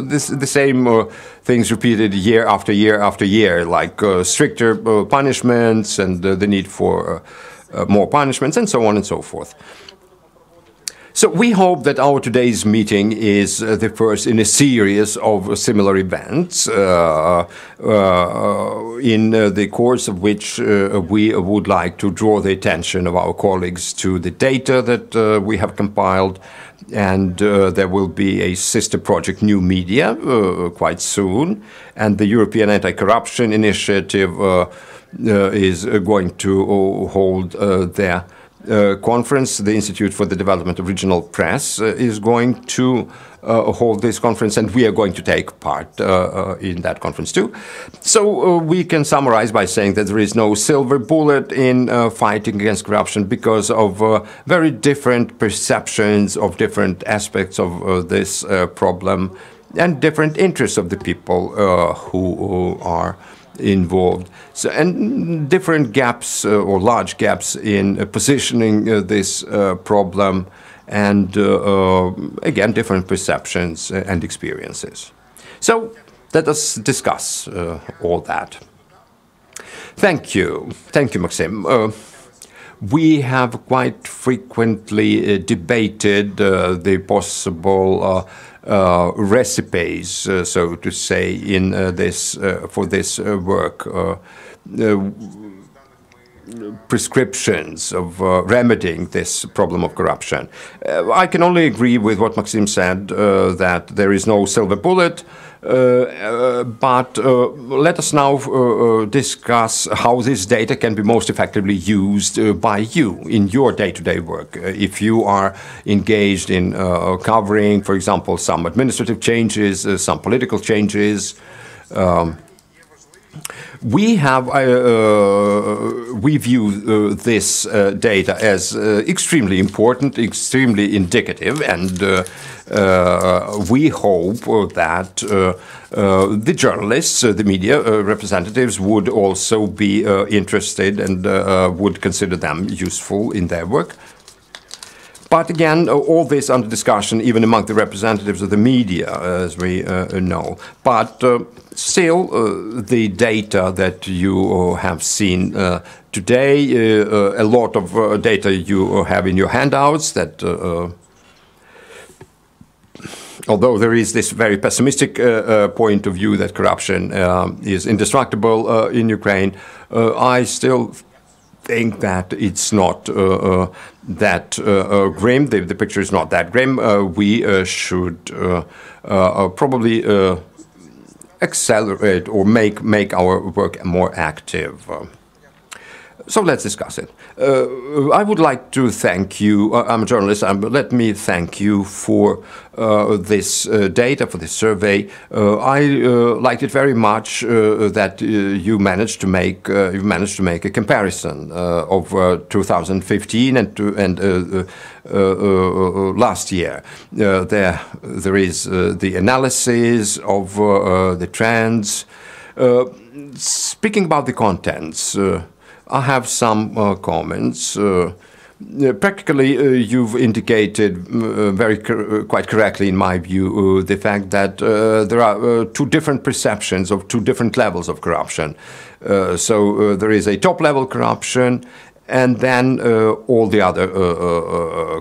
the same things repeated year after year after year, like stricter punishments and the need for more punishments and so on and so forth. So we hope that our today's meeting is the first in a series of similar events in the course of which we would like to draw the attention of our colleagues to the data that we have compiled, and there will be a sister project, New Media, quite soon, and the European Anti-Corruption Initiative is going to hold their conference. The Institute for the Development of Regional Press is going to hold this conference, and we are going to take part in that conference too. So we can summarize by saying that there is no silver bullet in fighting against corruption because of very different perceptions of different aspects of this problem and different interests of the people who are involved. So, and different gaps or large gaps in positioning this problem, and again, different perceptions and experiences. So let us discuss all that. Thank you. Thank you, Maxim. We have quite frequently debated the possible recipes, so to say, in this for this work, prescriptions of remedying this problem of corruption. I can only agree with what Maxim said, that there is no silver bullet. But let us now discuss how this data can be most effectively used by you in your day-to-day work. If you are engaged in covering, for example, some administrative changes, some political changes, we view this data as extremely important, extremely indicative, and we hope that the journalists, the media representatives would also be interested and would consider them useful in their work. But again, all this under discussion, even among the representatives of the media, as we know. But still, the data that you have seen today, a lot of data you have in your handouts that, although there is this very pessimistic point of view that corruption is indestructible in Ukraine, I still think that it's not that grim. The picture is not that grim. We should probably accelerate or make our work more active. So let's discuss it. I would like to thank you. I'm a journalist. Let me thank you for this data, for this survey. I liked it very much that you managed to make a comparison of 2015 and last year. There is the analysis of the trends. Speaking about the contents. I have some comments. Practically, you've indicated quite correctly, in my view, the fact that there are two different perceptions of two different levels of corruption. So there is a top-level corruption, and then all the other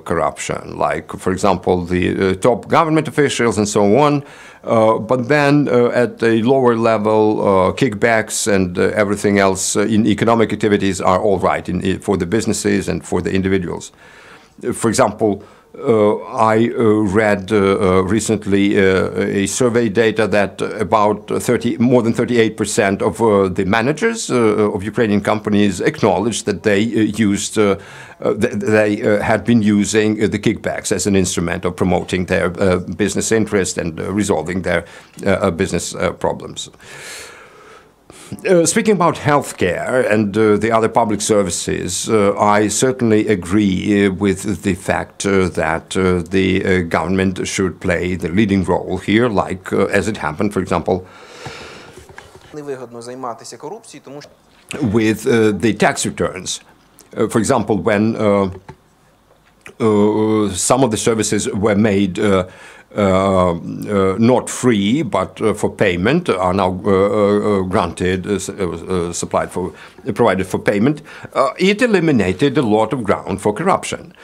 corruption, like, for example, the top government officials and so on. But then at a lower level, kickbacks and everything else in economic activities are all right for the businesses and for the individuals. For example, I read recently a survey data that about more than 38% of the managers of Ukrainian companies acknowledged that they had been using the kickbacks as an instrument of promoting their business interest and resolving their business problems. Speaking about healthcare and the other public services, I certainly agree with the fact that the government should play the leading role here, like as it happened, for example, with the tax returns. For example, when some of the services were made not free, but for payment, are now granted, provided for payment, it eliminated a lot of ground for corruption.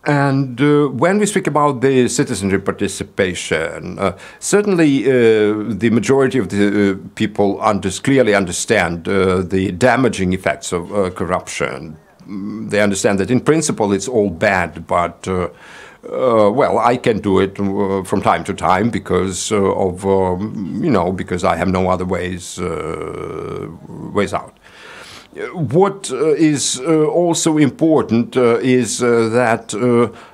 And when we speak about the citizenry participation, certainly the majority of the people clearly understand the damaging effects of corruption. They understand that in principle it's all bad, but well, I can do it from time to time because of because I have no other ways out. What is also important is that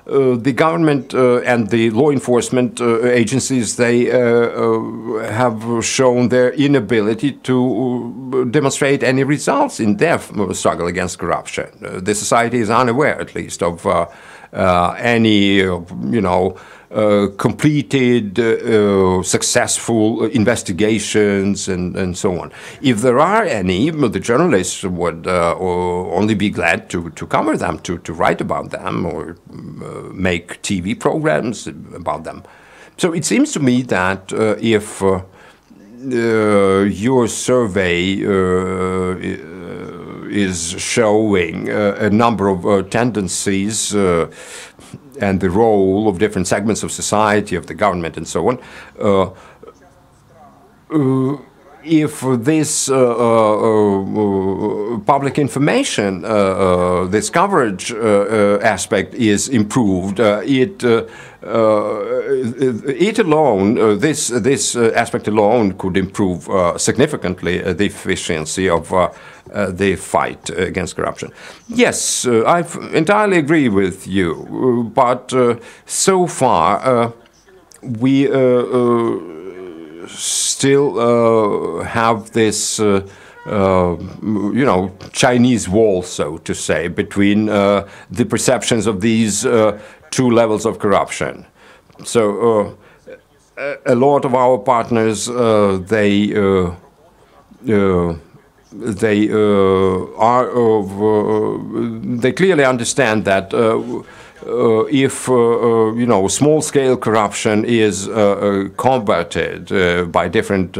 the government and the law enforcement agencies, they have shown their inability to demonstrate any results in their struggle against corruption. The society is unaware, at least, of any, completed, successful investigations and so on. If there are any, the journalists would only be glad to cover them, to write about them, or make TV programs about them. So it seems to me that if your survey is showing a number of tendencies and the role of different segments of society, of the government, and so on, if this public information, this coverage aspect is improved, it alone, this aspect alone could improve significantly the efficiency of the fight against corruption. Yes, I entirely agree with you, but so far we still have this, Chinese wall, so to say, between the perceptions of these two levels of corruption. So a lot of our partners, they clearly understand that if small-scale corruption is combated by different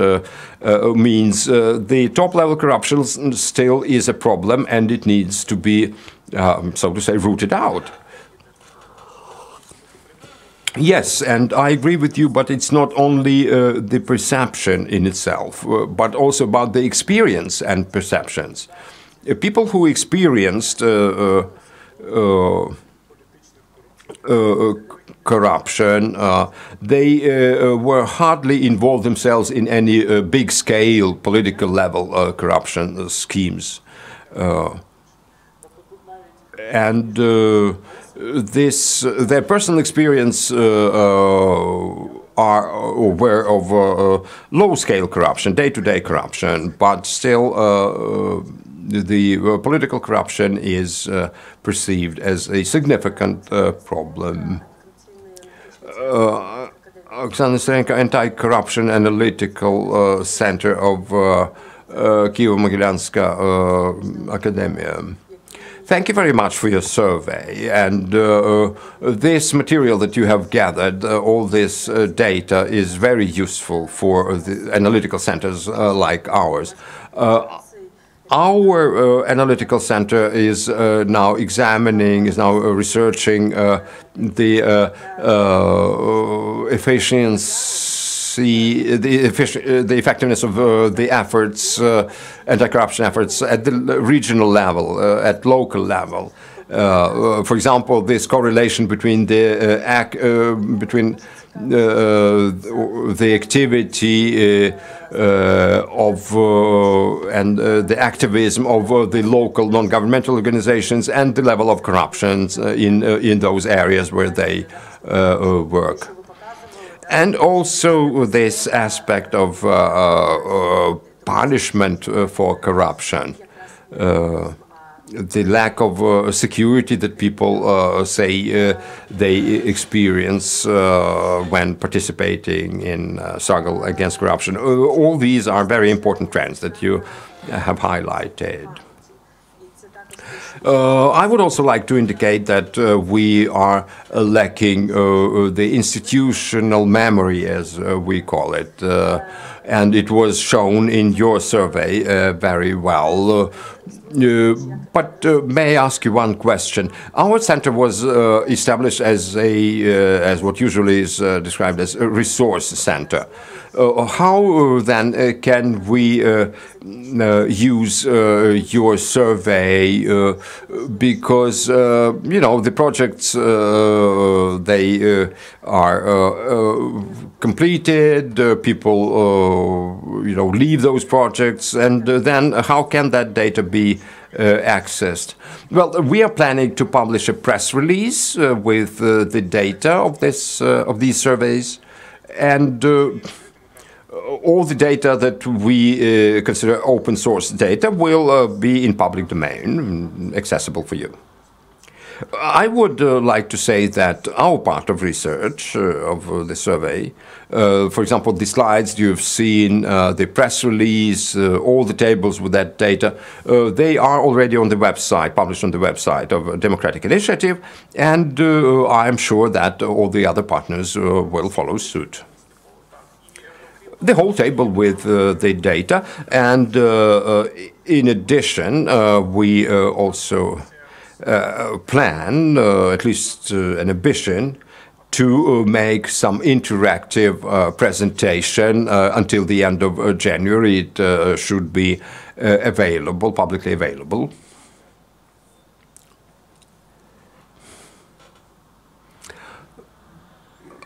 means, the top-level corruption still is a problem, and it needs to be, so to say, rooted out. Yes, and I agree with you, but it's not only the perception in itself, but also about the experience and perceptions. People who experienced corruption, they were hardly involved themselves in any big-scale political level corruption schemes. And their personal experience were of low-scale corruption, day-to-day corruption, but still the political corruption is perceived as a significant problem. Oksana Strenko, Anti-Corruption Analytical Center of Kyivo-Mogilyanska Academia. Thank you very much for your survey, and this material that you have gathered, all this data is very useful for the analytical centers like ours. Our analytical center is now researching the efficiency, the effectiveness of the efforts, anti-corruption efforts at the regional level, at local level. For example, this correlation between the the activity and the activism of the local non-governmental organizations and the level of corruption in those areas where they work. And also this aspect of punishment for corruption. The lack of security that people say they experience when participating in struggle against corruption. All these are very important trends that you have highlighted. I would also like to indicate that we are lacking the institutional memory, as we call it, and it was shown in your survey very well. But may I ask you one question? Our center was established as what usually is described as a resource center. How then can we use your survey? Because you know, the projects they are completed. People you know, leave those projects, and then how can that data be accessed? Well, we are planning to publish a press release with the data of these surveys, and all the data that we consider open source data will be in public domain, accessible for you. I would like to say that our part of research of the survey, for example, the slides you've seen, the press release, all the tables with that data, they are already on the website, published on the website of Democratic Initiative, and I'm sure that all the other partners will follow suit. The whole table with the data, and in addition, we also plan, at least an ambition, to make some interactive presentation until the end of January. It should be available, publicly available.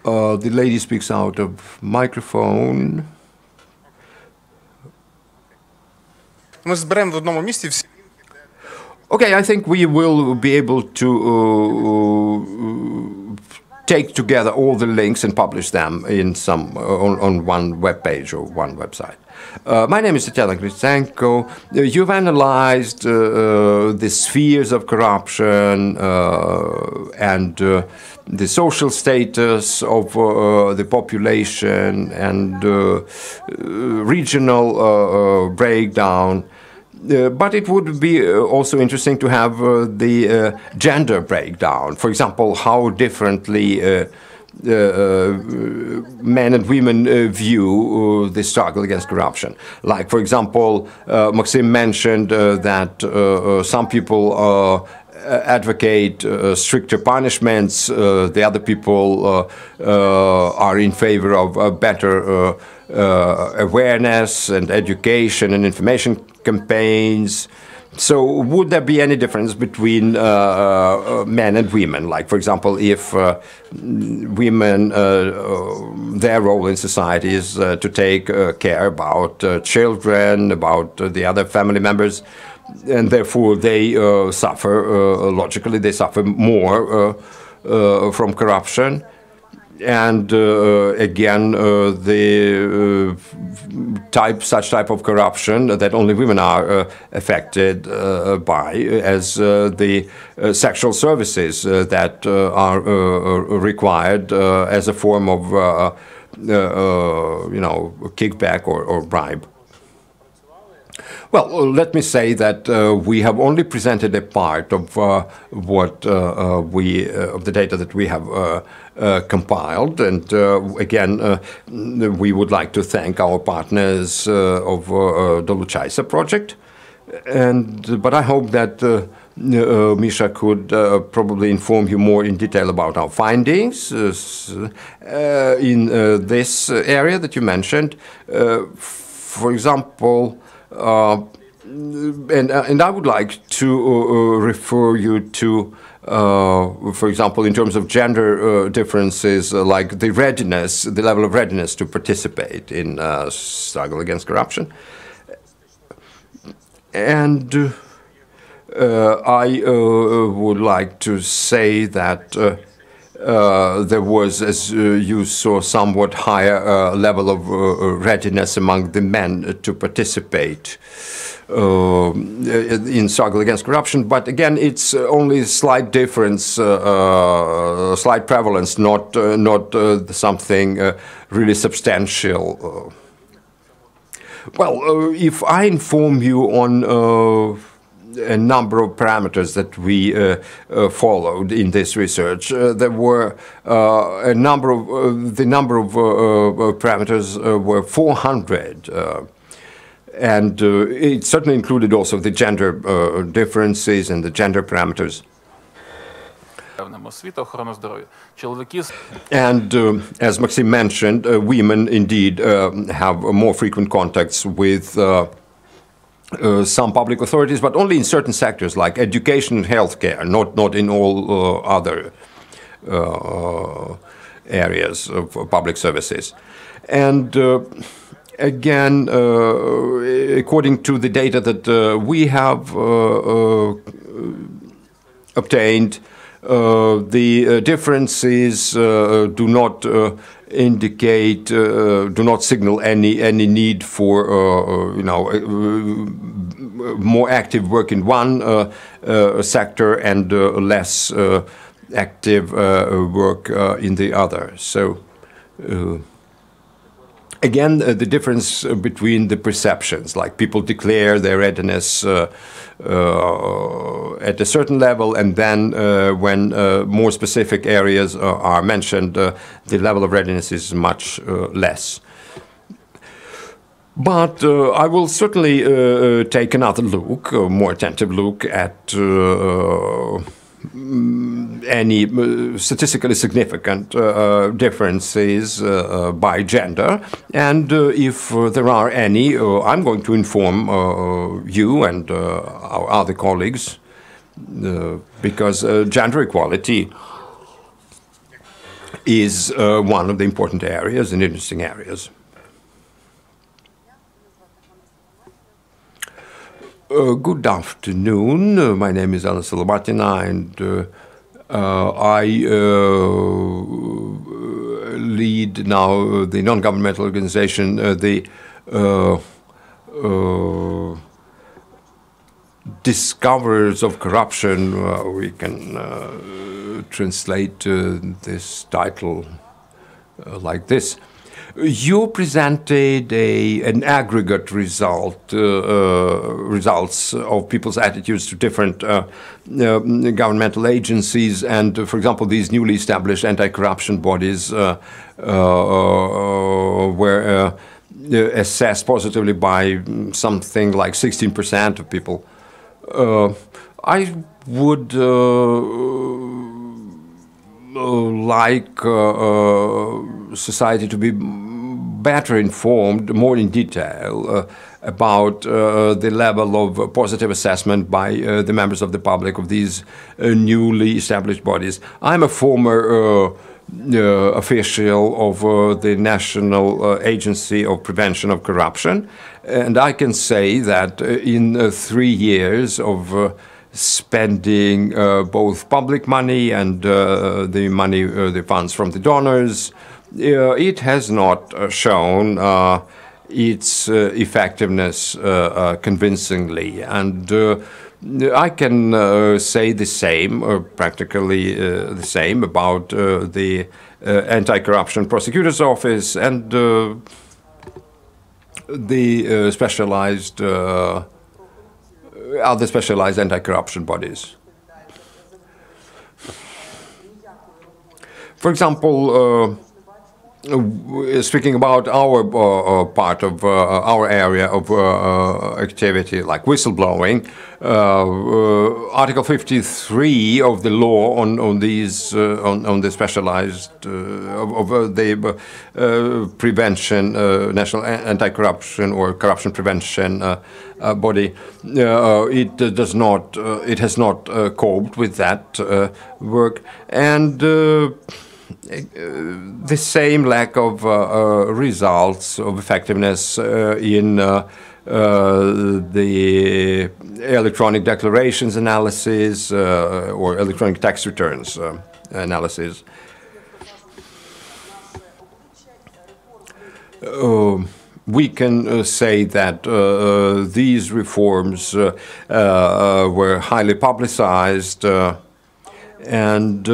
The lady speaks out of microphone. Ми зберемо в одному місці всі. Okay, I think we will be able to take together all the links and publish them in on one web page or one website. My name is Kononenko. You've analyzed the spheres of corruption and the social status of the population and regional breakdown. But it would be also interesting to have the gender breakdown. For example, how differently men and women view the struggle against corruption. Like, for example, Maxim mentioned that some people advocate stricter punishments, the other people are in favor of better awareness and education and information campaigns. So would there be any difference between men and women? Like, for example, if women, their role in society is to take care about children, about the other family members, and therefore they suffer, logically they suffer more from corruption. And again, the such type of corruption that only women are affected by, as the sexual services that are required as a form of, you know, kickback or bribe. Well, let me say that we have only presented a part of what of the data that we have compiled, and again, we would like to thank our partners of the Luchaisa project, but I hope that Misha could probably inform you more in detail about our findings in this area that you mentioned. For example, and I would like to refer you to, for example, in terms of gender differences, like the readiness, the level of readiness to participate in struggle against corruption. And I would like to say that there was, as you saw, somewhat higher level of readiness among the men to participate in struggle against corruption. But again, it's only a slight difference, slight prevalence, not something really substantial. Well, if I inform you on a number of parameters that we followed in this research, there were the number of parameters were 400, and it certainly included also the gender differences and the gender parameters. And as Maxim mentioned, women indeed have more frequent contacts with some public authorities, but only in certain sectors like education and healthcare, not in all other areas of public services. And again, according to the data that we have obtained, the differences do not indicate, do not signal any need for, more active work in one sector and less active work in the other. So, again, the difference between the perceptions, like people declare their readiness at a certain level, and then when more specific areas are mentioned, the level of readiness is much less. But I will certainly take another look, a more attentive look at any statistically significant differences by gender, and if there are any, I'm going to inform you and our other colleagues, because gender equality is one of the important areas and interesting areas. Good afternoon. My name is Anas Salabatina, and I lead now the non-governmental organization, the Discoverers of Corruption. We can translate this title like this. You presented an aggregate results of people's attitudes to different governmental agencies, and, for example, these newly established anti-corruption bodies were assessed positively by something like 16% of people. I would like society to be better informed, more in detail, about the level of positive assessment by the members of the public of these newly established bodies. I'm a former official of the National Agency of Prevention of Corruption, and I can say that in 3 years of spending both public money and the money, the funds from the donors, it has not shown its effectiveness convincingly. And I can say the same, practically the same, about the Anti-Corruption Prosecutor's Office and the specialized other specialized anti-corruption bodies. For example, speaking about our part of our area of activity, like whistleblowing, Article 53 of the law on these on the specialized of the prevention, national anti-corruption or corruption prevention body, it does not, it has not coped with that work, and the same lack of results of effectiveness in the electronic declarations analysis or electronic tax returns analysis. We can say that these reforms were highly publicized and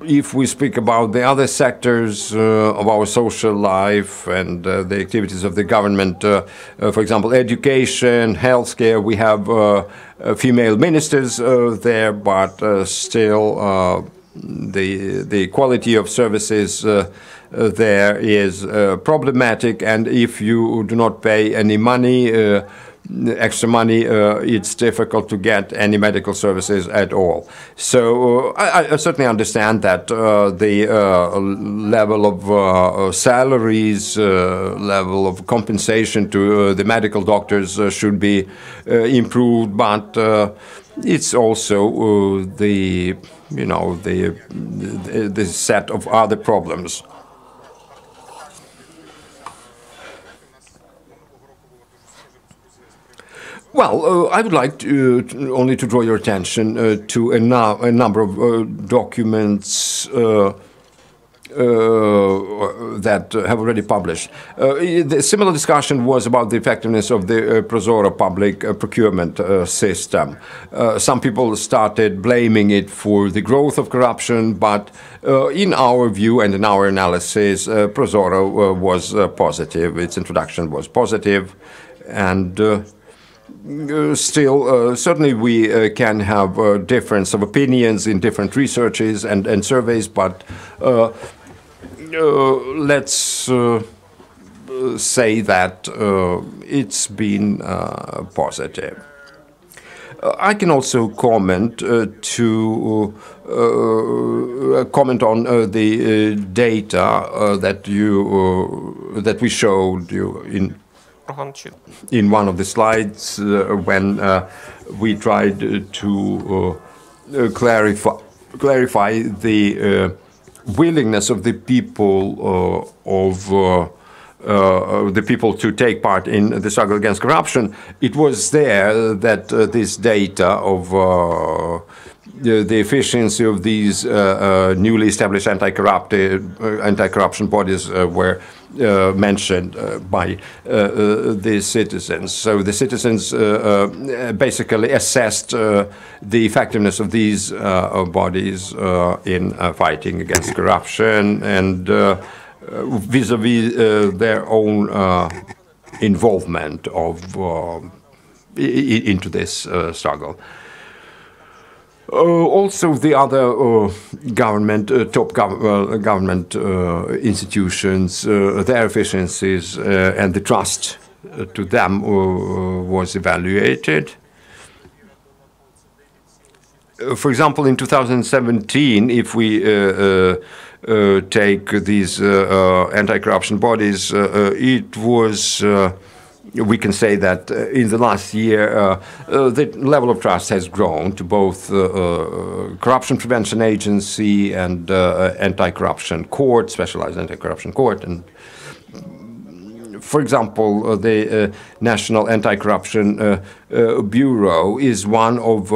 if we speak about the other sectors of our social life and the activities of the government, for example, education, healthcare, we have female ministers there, but still the quality of services there is problematic, and if you do not pay any money, extra money, it's difficult to get any medical services at all. So I certainly understand that the level of salaries, level of compensation to the medical doctors should be improved, but it's also the set of other problems. Well, I would like only to draw your attention to a number of documents that have already published. The similar discussion was about the effectiveness of the Prozora public procurement system. Some people started blaming it for the growth of corruption, but in our view and in our analysis, Prozora was positive. Its introduction was positive, and still, certainly we can have a difference of opinions in different researches and surveys, but let's say that it's been positive. I can also comment comment on the data that we showed you in one of the slides when we tried to clarify the willingness of the people to take part in the struggle against corruption. It was there that this data of the efficiency of these newly established anti-corruption bodies were mentioned by the citizens. So the citizens basically assessed the effectiveness of these bodies in fighting against corruption and vis-a-vis their own involvement into this struggle. Also, the other top government institutions, their efficiencies and the trust to them was evaluated. For example, in 2017, if we take these anti-corruption bodies, it was we can say that in the last year the level of trust has grown to both Corruption Prevention Agency and Anti-Corruption Court, Specialized Anti-Corruption Court. And for example, the National Anti-Corruption Bureau is one of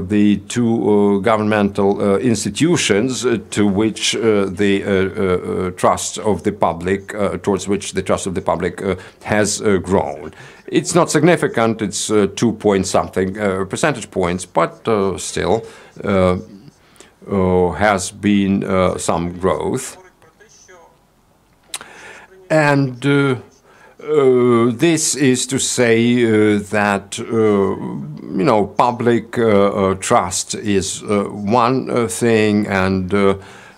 the two governmental institutions to which the trust of the public, towards which the trust of the public has grown. It's not significant, it's 2-point-something percentage points, but still has been some growth. And This is to say that public trust is one thing, and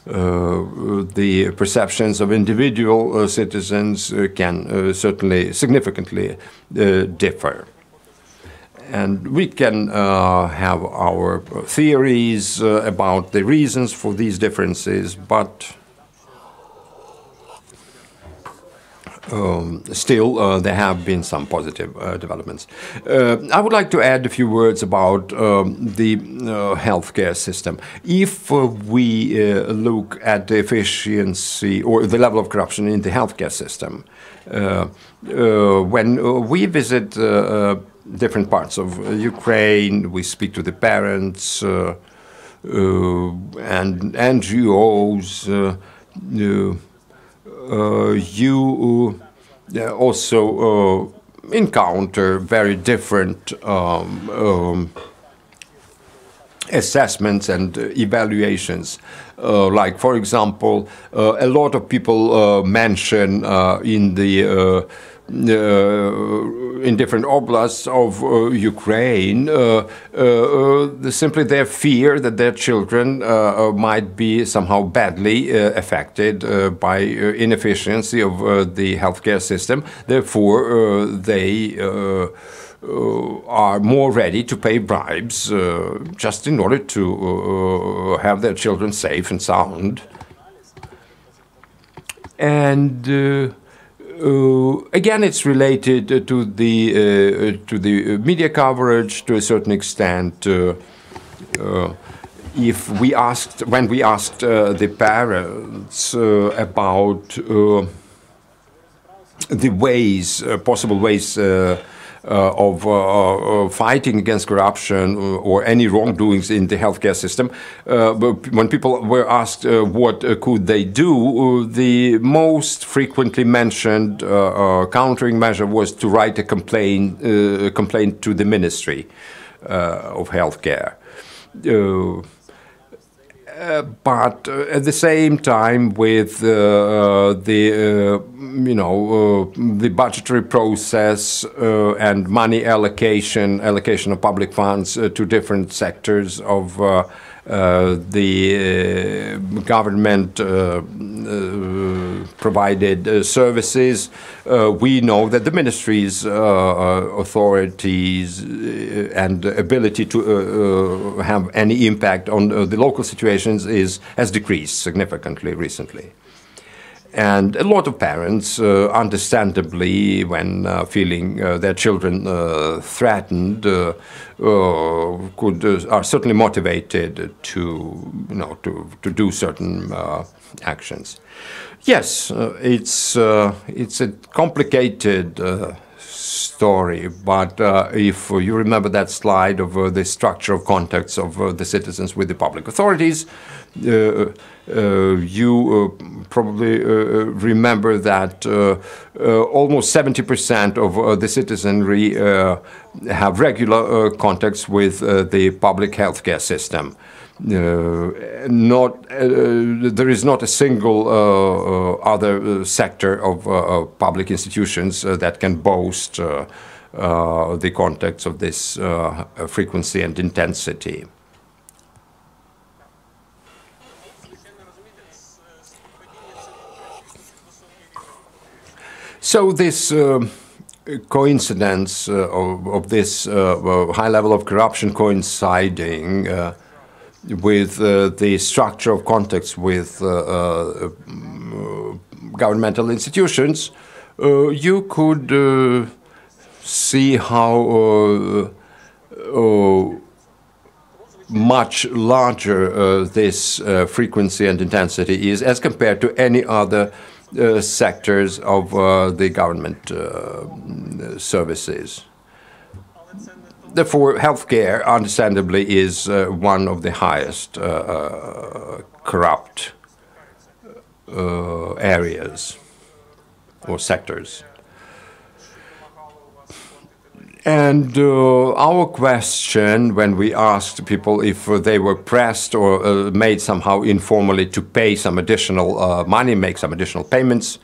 the perceptions of individual citizens can certainly significantly differ. And we can have our theories about the reasons for these differences, but still, there have been some positive developments. I would like to add a few words about the healthcare system. If we look at the efficiency or the level of corruption in the healthcare system, when we visit different parts of Ukraine, we speak to the parents and NGOs. You also encounter very different assessments and evaluations. Like, for example, a lot of people mention in different oblasts of Ukraine, simply their fear that their children might be somehow badly affected by inefficiency of the healthcare system. Therefore, they are more ready to pay bribes just in order to have their children safe and sound. And again, it's related to the media coverage to a certain extent. When we asked the parents about the possible ways of fighting against corruption or any wrongdoings in the healthcare system, when people were asked what could they do, the most frequently mentioned countering measure was to write a complaint to the Ministry of Healthcare. But at the same time, with the budgetary process and money allocation of public funds to different sectors of the government provided services, we know that the ministry's authorities and ability to have any impact on the local situations has decreased significantly recently. And a lot of parents, understandably, when feeling their children threatened, are certainly motivated to do certain actions. Yes, it's a complicated story, but if you remember that slide of the structure of contacts of the citizens with the public authorities, you probably remember that almost 70% of the citizenry have regular contacts with the public healthcare system. There is not a single other sector of public institutions that can boast the contacts of this frequency and intensity. So this coincidence of this high level of corruption coinciding with the structure of contacts with governmental institutions, you could see how much larger this frequency and intensity is as compared to any other sectors of the government services. Therefore, healthcare, understandably, is one of the highest corrupt areas or sectors. And our question, when we asked people if they were pressed or made somehow informally to pay some additional money, make some additional payments,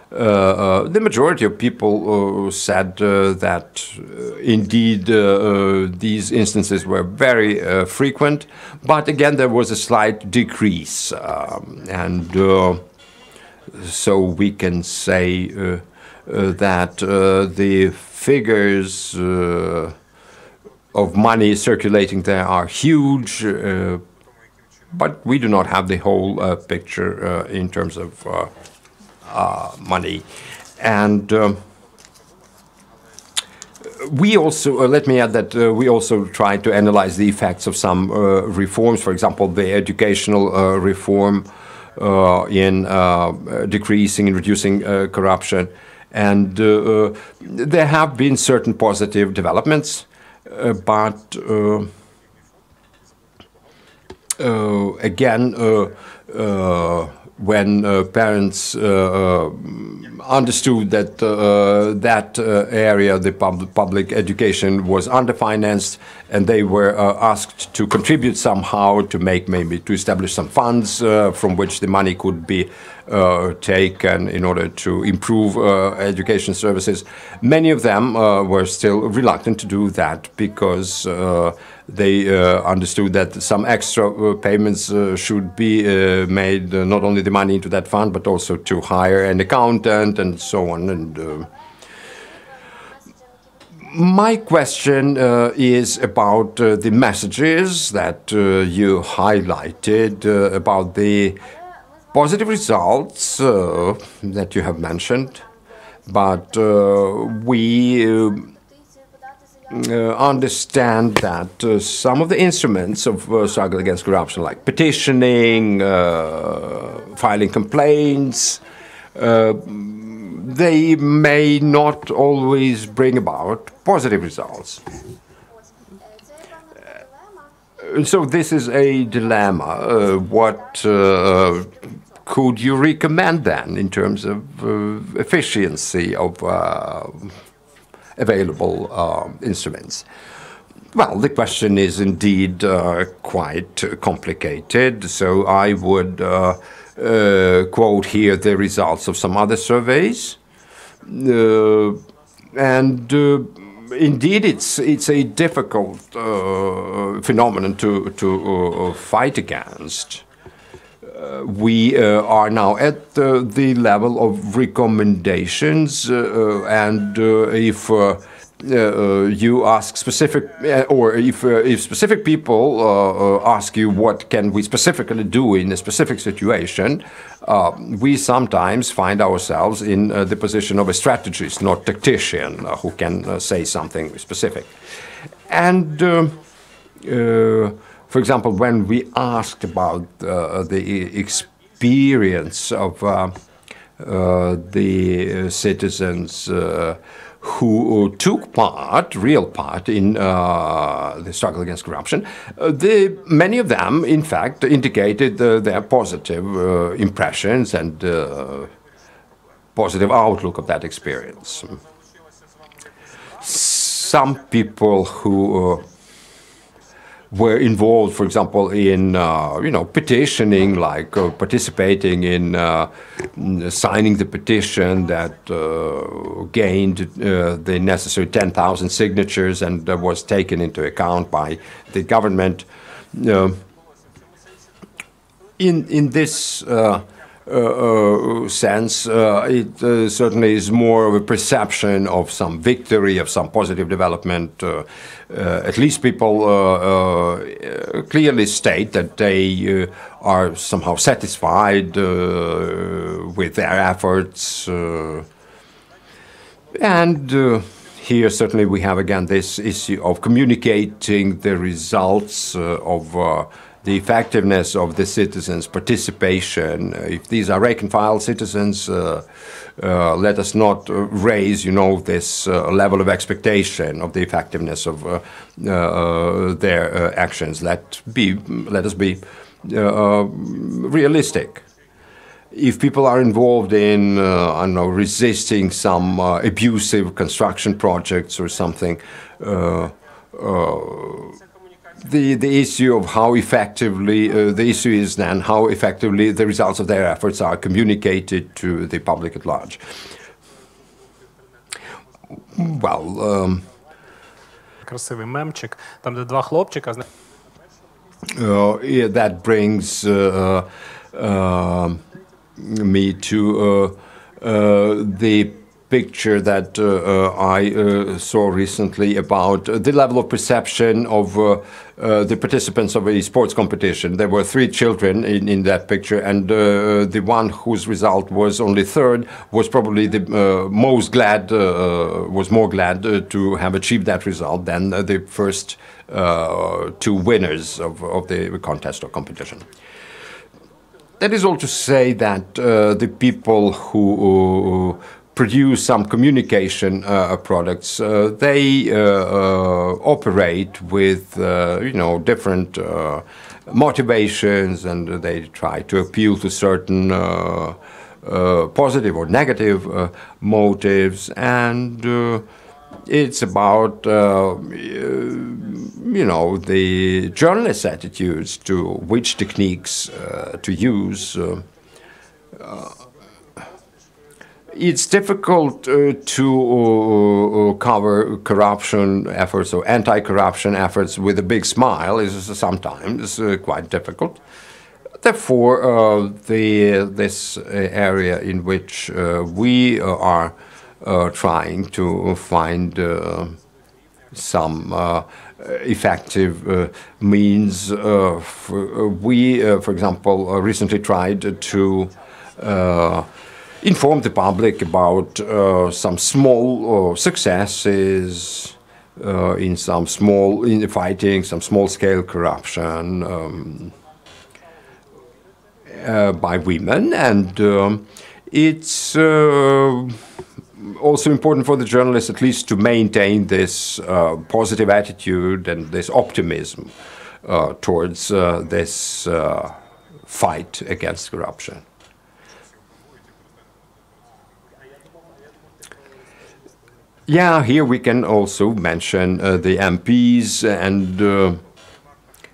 the majority of people said that indeed these instances were very frequent, but again there was a slight decrease, and so we can say that the figures of money circulating there are huge, but we do not have the whole picture in terms of money. And we also, let me add that we also tried to analyze the effects of some reforms, for example, the educational reform in decreasing and reducing corruption. And there have been certain positive developments, but again, when parents understood that that area, the public education, was underfinanced, and they were asked to contribute somehow to to establish some funds from which the money could be taken in order to improve education services. Many of them were still reluctant to do that because they understood that some extra payments should be made, not only the money into that fund, but also to hire an accountant and so on. And my question is about the messages that you highlighted about the positive results that you have mentioned, but we understand that some of the instruments of struggle against corruption, like petitioning, filing complaints, they may not always bring about positive results. So this is a dilemma. What could you recommend then in terms of efficiency of available instruments? Well, the question is indeed quite complicated, so I would quote here the results of some other surveys. And indeed, it's a difficult phenomenon to fight against. We are now at the level of recommendations, and if you ask specific, or if specific people ask you what can we specifically do in a specific situation, we sometimes find ourselves in the position of a strategist, not tactician, who can say something specific. And for example, when we asked about the experience of the citizens who took real part in the struggle against corruption, many of them, in fact, indicated their positive impressions and positive outlook of that experience. Some people who were involved, for example, in petitioning, like participating in signing the petition that gained the necessary 10,000 signatures and was taken into account by the government. In this sense, it certainly is more of a perception of some victory, of some positive development. At least people clearly state that they are somehow satisfied with their efforts. And here certainly we have again this issue of communicating the results of the effectiveness of the citizens' participation. If these are rank-and-file citizens, let us not raise, this level of expectation of the effectiveness of their actions. Let us be realistic. If people are involved in, resisting some abusive construction projects or something, the issue of how effectively, the issue is then how effectively the results of their efforts are communicated to the public at large. Well, Красивий мемчик, там де два хлопчика. Yeah, that brings me to the picture that I saw recently about the level of perception of the participants of a sports competition. There were 3 children in that picture, and the one whose result was only third was probably the most glad, was more glad to have achieved that result than the first 2 winners of the contest or competition. That is all to say that the people who produce some communication products, they operate with different motivations, and they try to appeal to certain positive or negative motives, and it's about the journalist's attitudes to which techniques to use. It's difficult to cover corruption efforts or anti-corruption efforts with a big smile. It's sometimes quite difficult. Therefore, this area in which we are trying to find some effective means. We, for example, recently tried to inform the public about some small successes in some small infighting, some small-scale corruption by women, and it's also important for the journalists at least to maintain this positive attitude and this optimism towards this fight against corruption. Yeah, here we can also mention the MPs and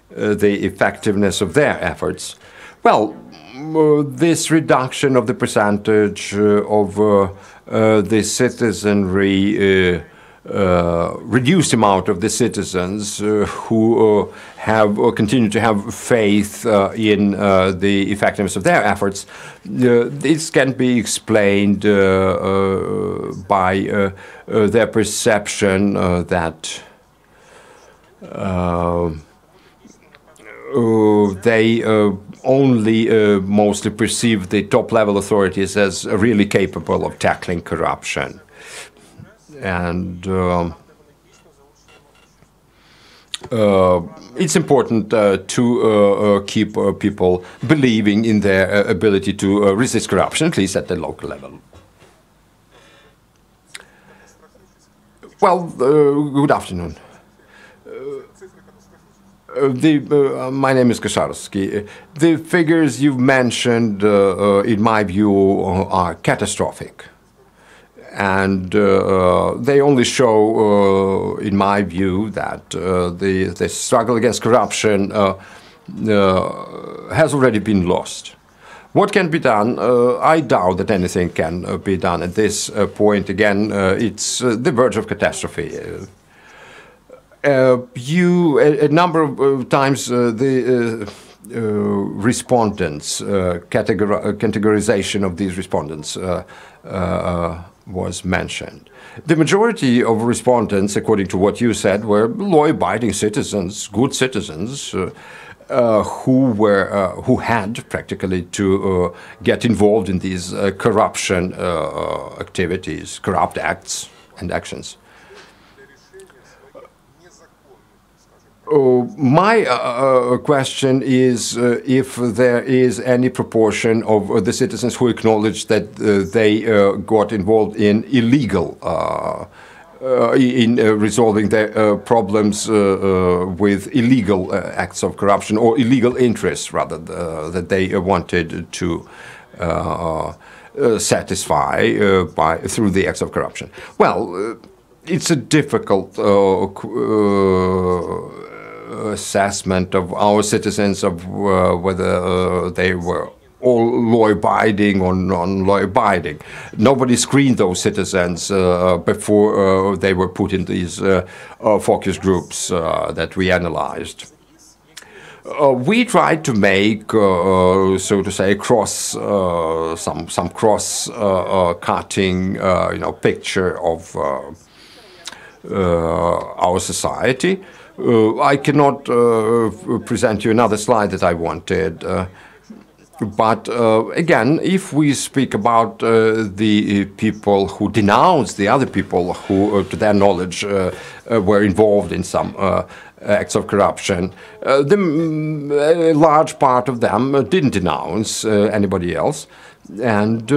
the effectiveness of their efforts. Well, this reduction of the percentage of the citizenry, reduced amount of the citizens who have or continue to have faith in the effectiveness of their efforts, this can be explained by their perception that they only mostly perceive the top-level authorities as really capable of tackling corruption. And it's important to keep people believing in their ability to resist corruption, at least at the local level. Well, good afternoon. My name is Klyuchar. The figures you've mentioned, in my view, are catastrophic. And they only show, in my view, that the struggle against corruption has already been lost. What can be done? I doubt that anything can be done at this point. Again, it's the verge of catastrophe. A number of times the respondents, categorization of these respondents was mentioned. The majority of respondents, according to what you said, were law-abiding citizens, good citizens, who had practically to get involved in these corruption activities, corrupt acts and actions. My question is if there is any proportion of the citizens who acknowledge that they got involved in illegal, in resolving their problems with illegal acts of corruption or illegal interests, rather, that they wanted to satisfy through the acts of corruption. Well, it's a difficult assessment of our citizens of whether they were all law-abiding or non-law-abiding. Nobody screened those citizens before they were put in these focus groups that we analyzed. We tried to make, so to say, some cross-cutting, picture of our society. I cannot present you another slide that I wanted. But again, if we speak about the people who denounce the other people who, to their knowledge, were involved in some acts of corruption, a large part of them didn't denounce anybody else. And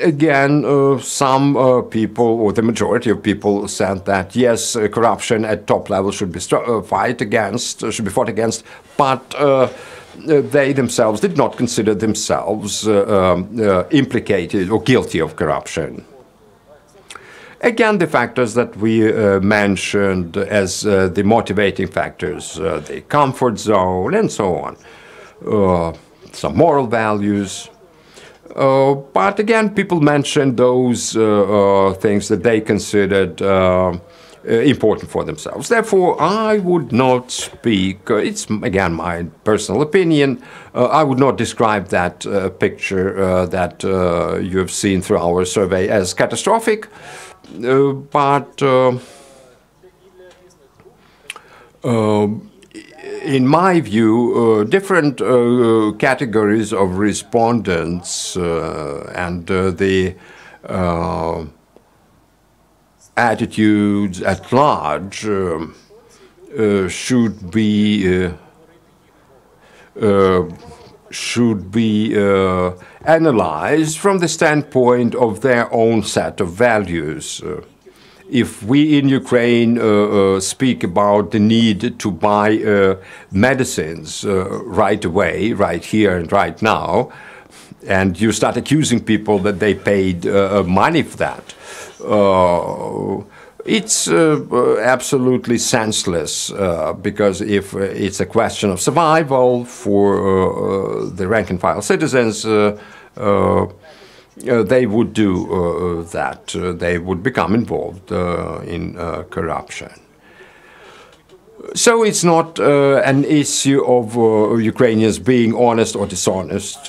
again, some people, or the majority of people, said that yes, corruption at top level should be fought against, but they themselves did not consider themselves implicated or guilty of corruption. Again, the factors that we mentioned as the motivating factors, the comfort zone and so on, some moral values. But again, people mentioned those things that they considered important for themselves. Therefore, I would not speak, it's again my personal opinion, I would not describe that picture that you have seen through our survey as catastrophic, but in my view, different categories of respondents and the attitudes at large should be analyzed from the standpoint of their own set of values. If we in Ukraine speak about the need to buy medicines right away, right here and right now, and you start accusing people that they paid money for that, it's absolutely senseless, because if it's a question of survival for the rank-and-file citizens, they would do that. They would become involved in corruption. So it's not an issue of Ukrainians being honest or dishonest.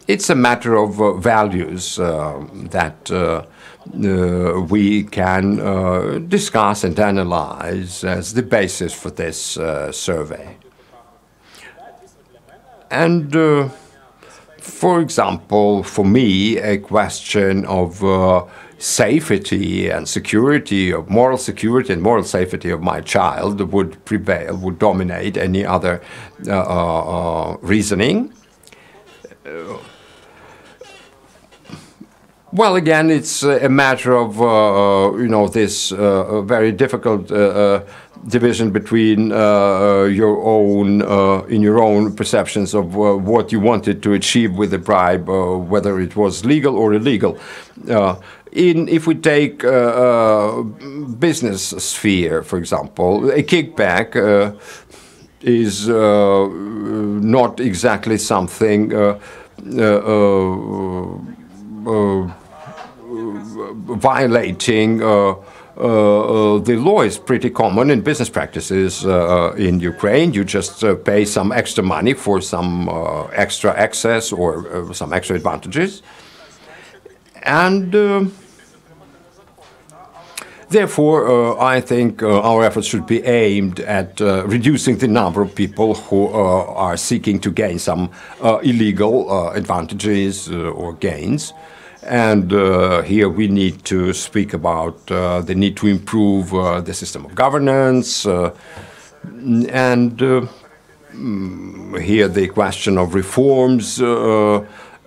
It's a matter of values that we can discuss and analyze as the basis for this survey. And for example, for me, a question of safety and security, of moral security and moral safety of my child would prevail, would dominate any other reasoning. Well, again, it's a matter of, this very difficult division between your own perceptions of what you wanted to achieve with the bribe, whether it was legal or illegal. If we take business sphere, for example, a kickback is not exactly something violating the law. Is pretty common in business practices in Ukraine. You just pay some extra money for some extra access or some extra advantages. And therefore, I think our efforts should be aimed at reducing the number of people who are seeking to gain some illegal advantages or gains. And here we need to speak about the need to improve the system of governance, and here the question of reforms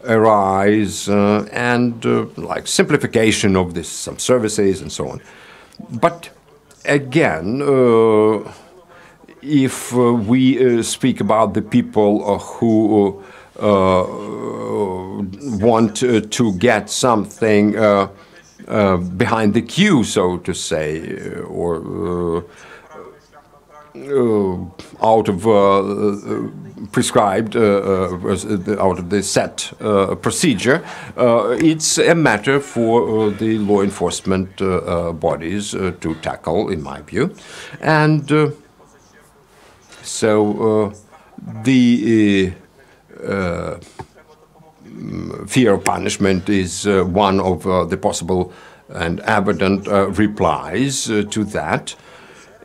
arise, and like simplification of some services and so on. But again, if we speak about the people who want to get something behind the queue, so to say, or out of prescribed, out of the set procedure. It's a matter for the law enforcement bodies to tackle, in my view. And so the fear of punishment is one of the possible and evident replies to that.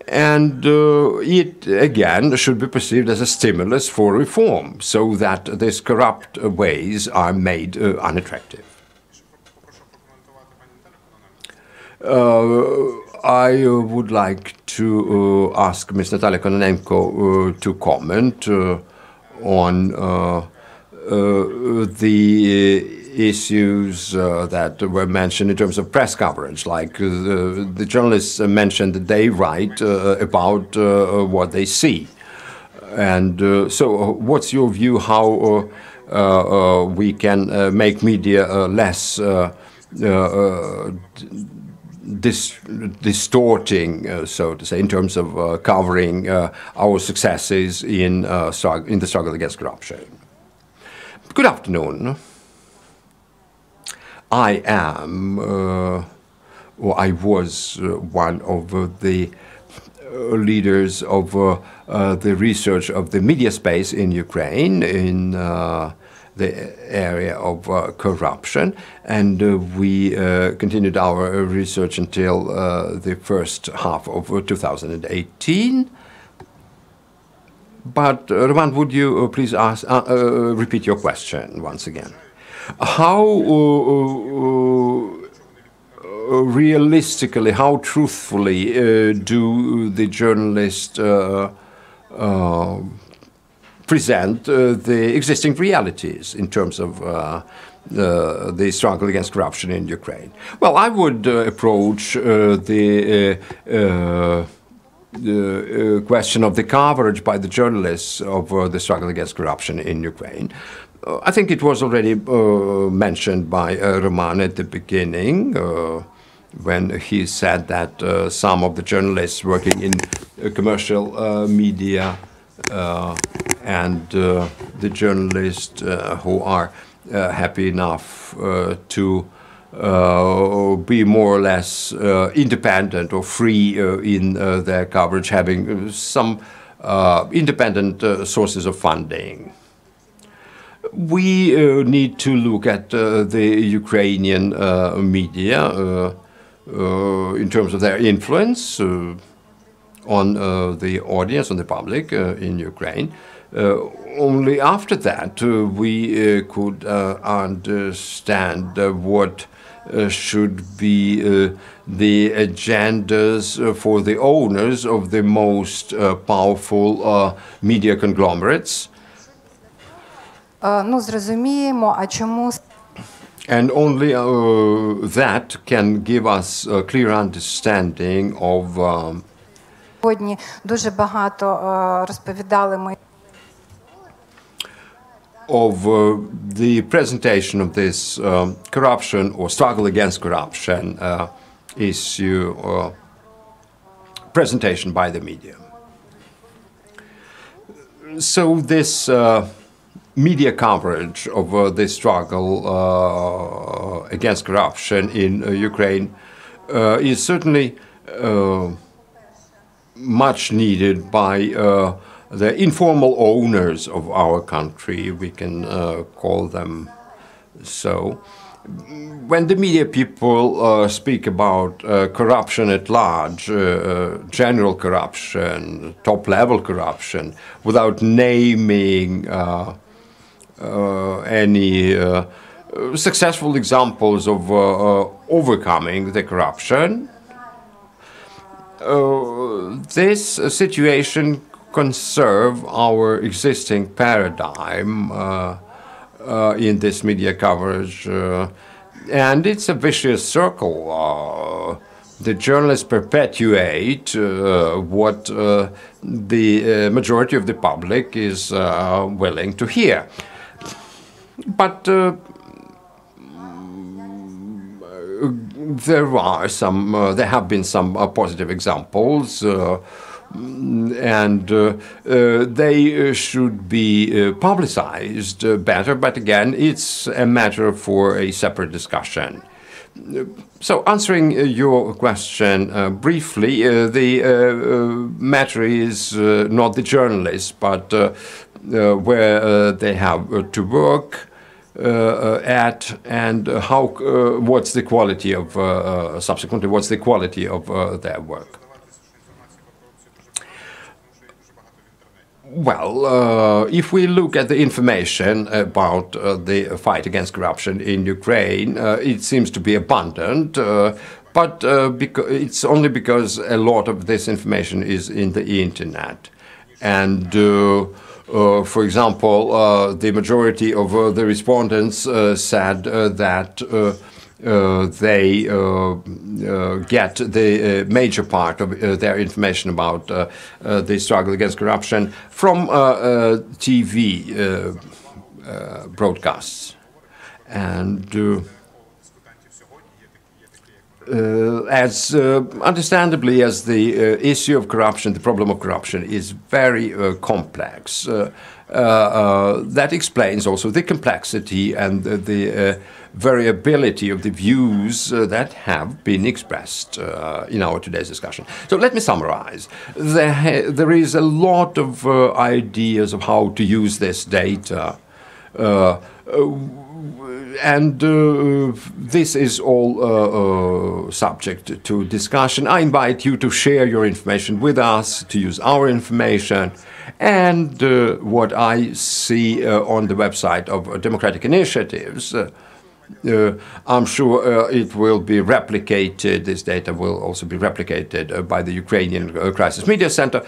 And it, again, should be perceived as a stimulus for reform, so that these corrupt ways are made unattractive. I would like to ask Ms. Natalia Kononenko to comment on the issues that were mentioned in terms of press coverage, like the journalists mentioned that they write about what they see. And so what's your view how we can make media less distorting, so to say, in terms of covering our successes in the struggle against corruption? Good afternoon. I am, or I was one of the leaders of the research of the media space in Ukraine in the area of corruption, and we continued our research until the first half of 2018. But Roland, would you please repeat your question once again? How realistically, how truthfully do the journalists present the existing realities in terms of the struggle against corruption in Ukraine? Well, I would approach the question of the coverage by the journalists of the struggle against corruption in Ukraine. I think it was already mentioned by Herman at the beginning when he said that some of the journalists working in commercial media and the journalists who are happy enough to be more or less independent or free in their coverage, having some independent sources of funding. We need to look at the Ukrainian media in terms of their influence on the audience, on the public in Ukraine. Only after that we could understand what should be the agendas for the owners of the most powerful media conglomerates. Ну, зрозуміємо, а чому... And only that can give us a clear understanding of... Сьогодні дуже багато розповідали ми... of the presentation of this corruption or struggle against corruption issue presentation by the media. So this media coverage of the struggle against corruption in Ukraine is certainly much needed by the informal owners of our country, we can call them so. When the media people speak about corruption at large, general corruption, top-level corruption, without naming any successful examples of overcoming the corruption, this situation conserve our existing paradigm in this media coverage, and it's a vicious circle. The journalists perpetuate what the majority of the public is willing to hear. But there have been some positive examples. and they should be publicized better, but again, it's a matter for a separate discussion. So, answering your question briefly, the matter is not the journalists, but where they have to work at, and how what's the quality of subsequently what's the quality of their work. Well, if we look at the information about the fight against corruption in Ukraine, it seems to be abundant, but it's only because a lot of this information is in the internet. And, for example, the majority of the respondents said that they get the major part of their information about the struggle against corruption from TV broadcasts. And as understandably as the issue of corruption, the problem of corruption is very complex, that explains also the complexity and the variability of the views that have been expressed in our today's discussion. So let me summarize. There is a lot of ideas of how to use this data, and this is all subject to discussion. I invite you to share your information with us, to use our information, and what I see on the website of Democratic Initiatives. I'm sure it will be replicated. This data will also be replicated by the Ukrainian Crisis Media Center.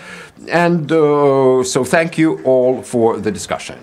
And so thank you all for the discussion.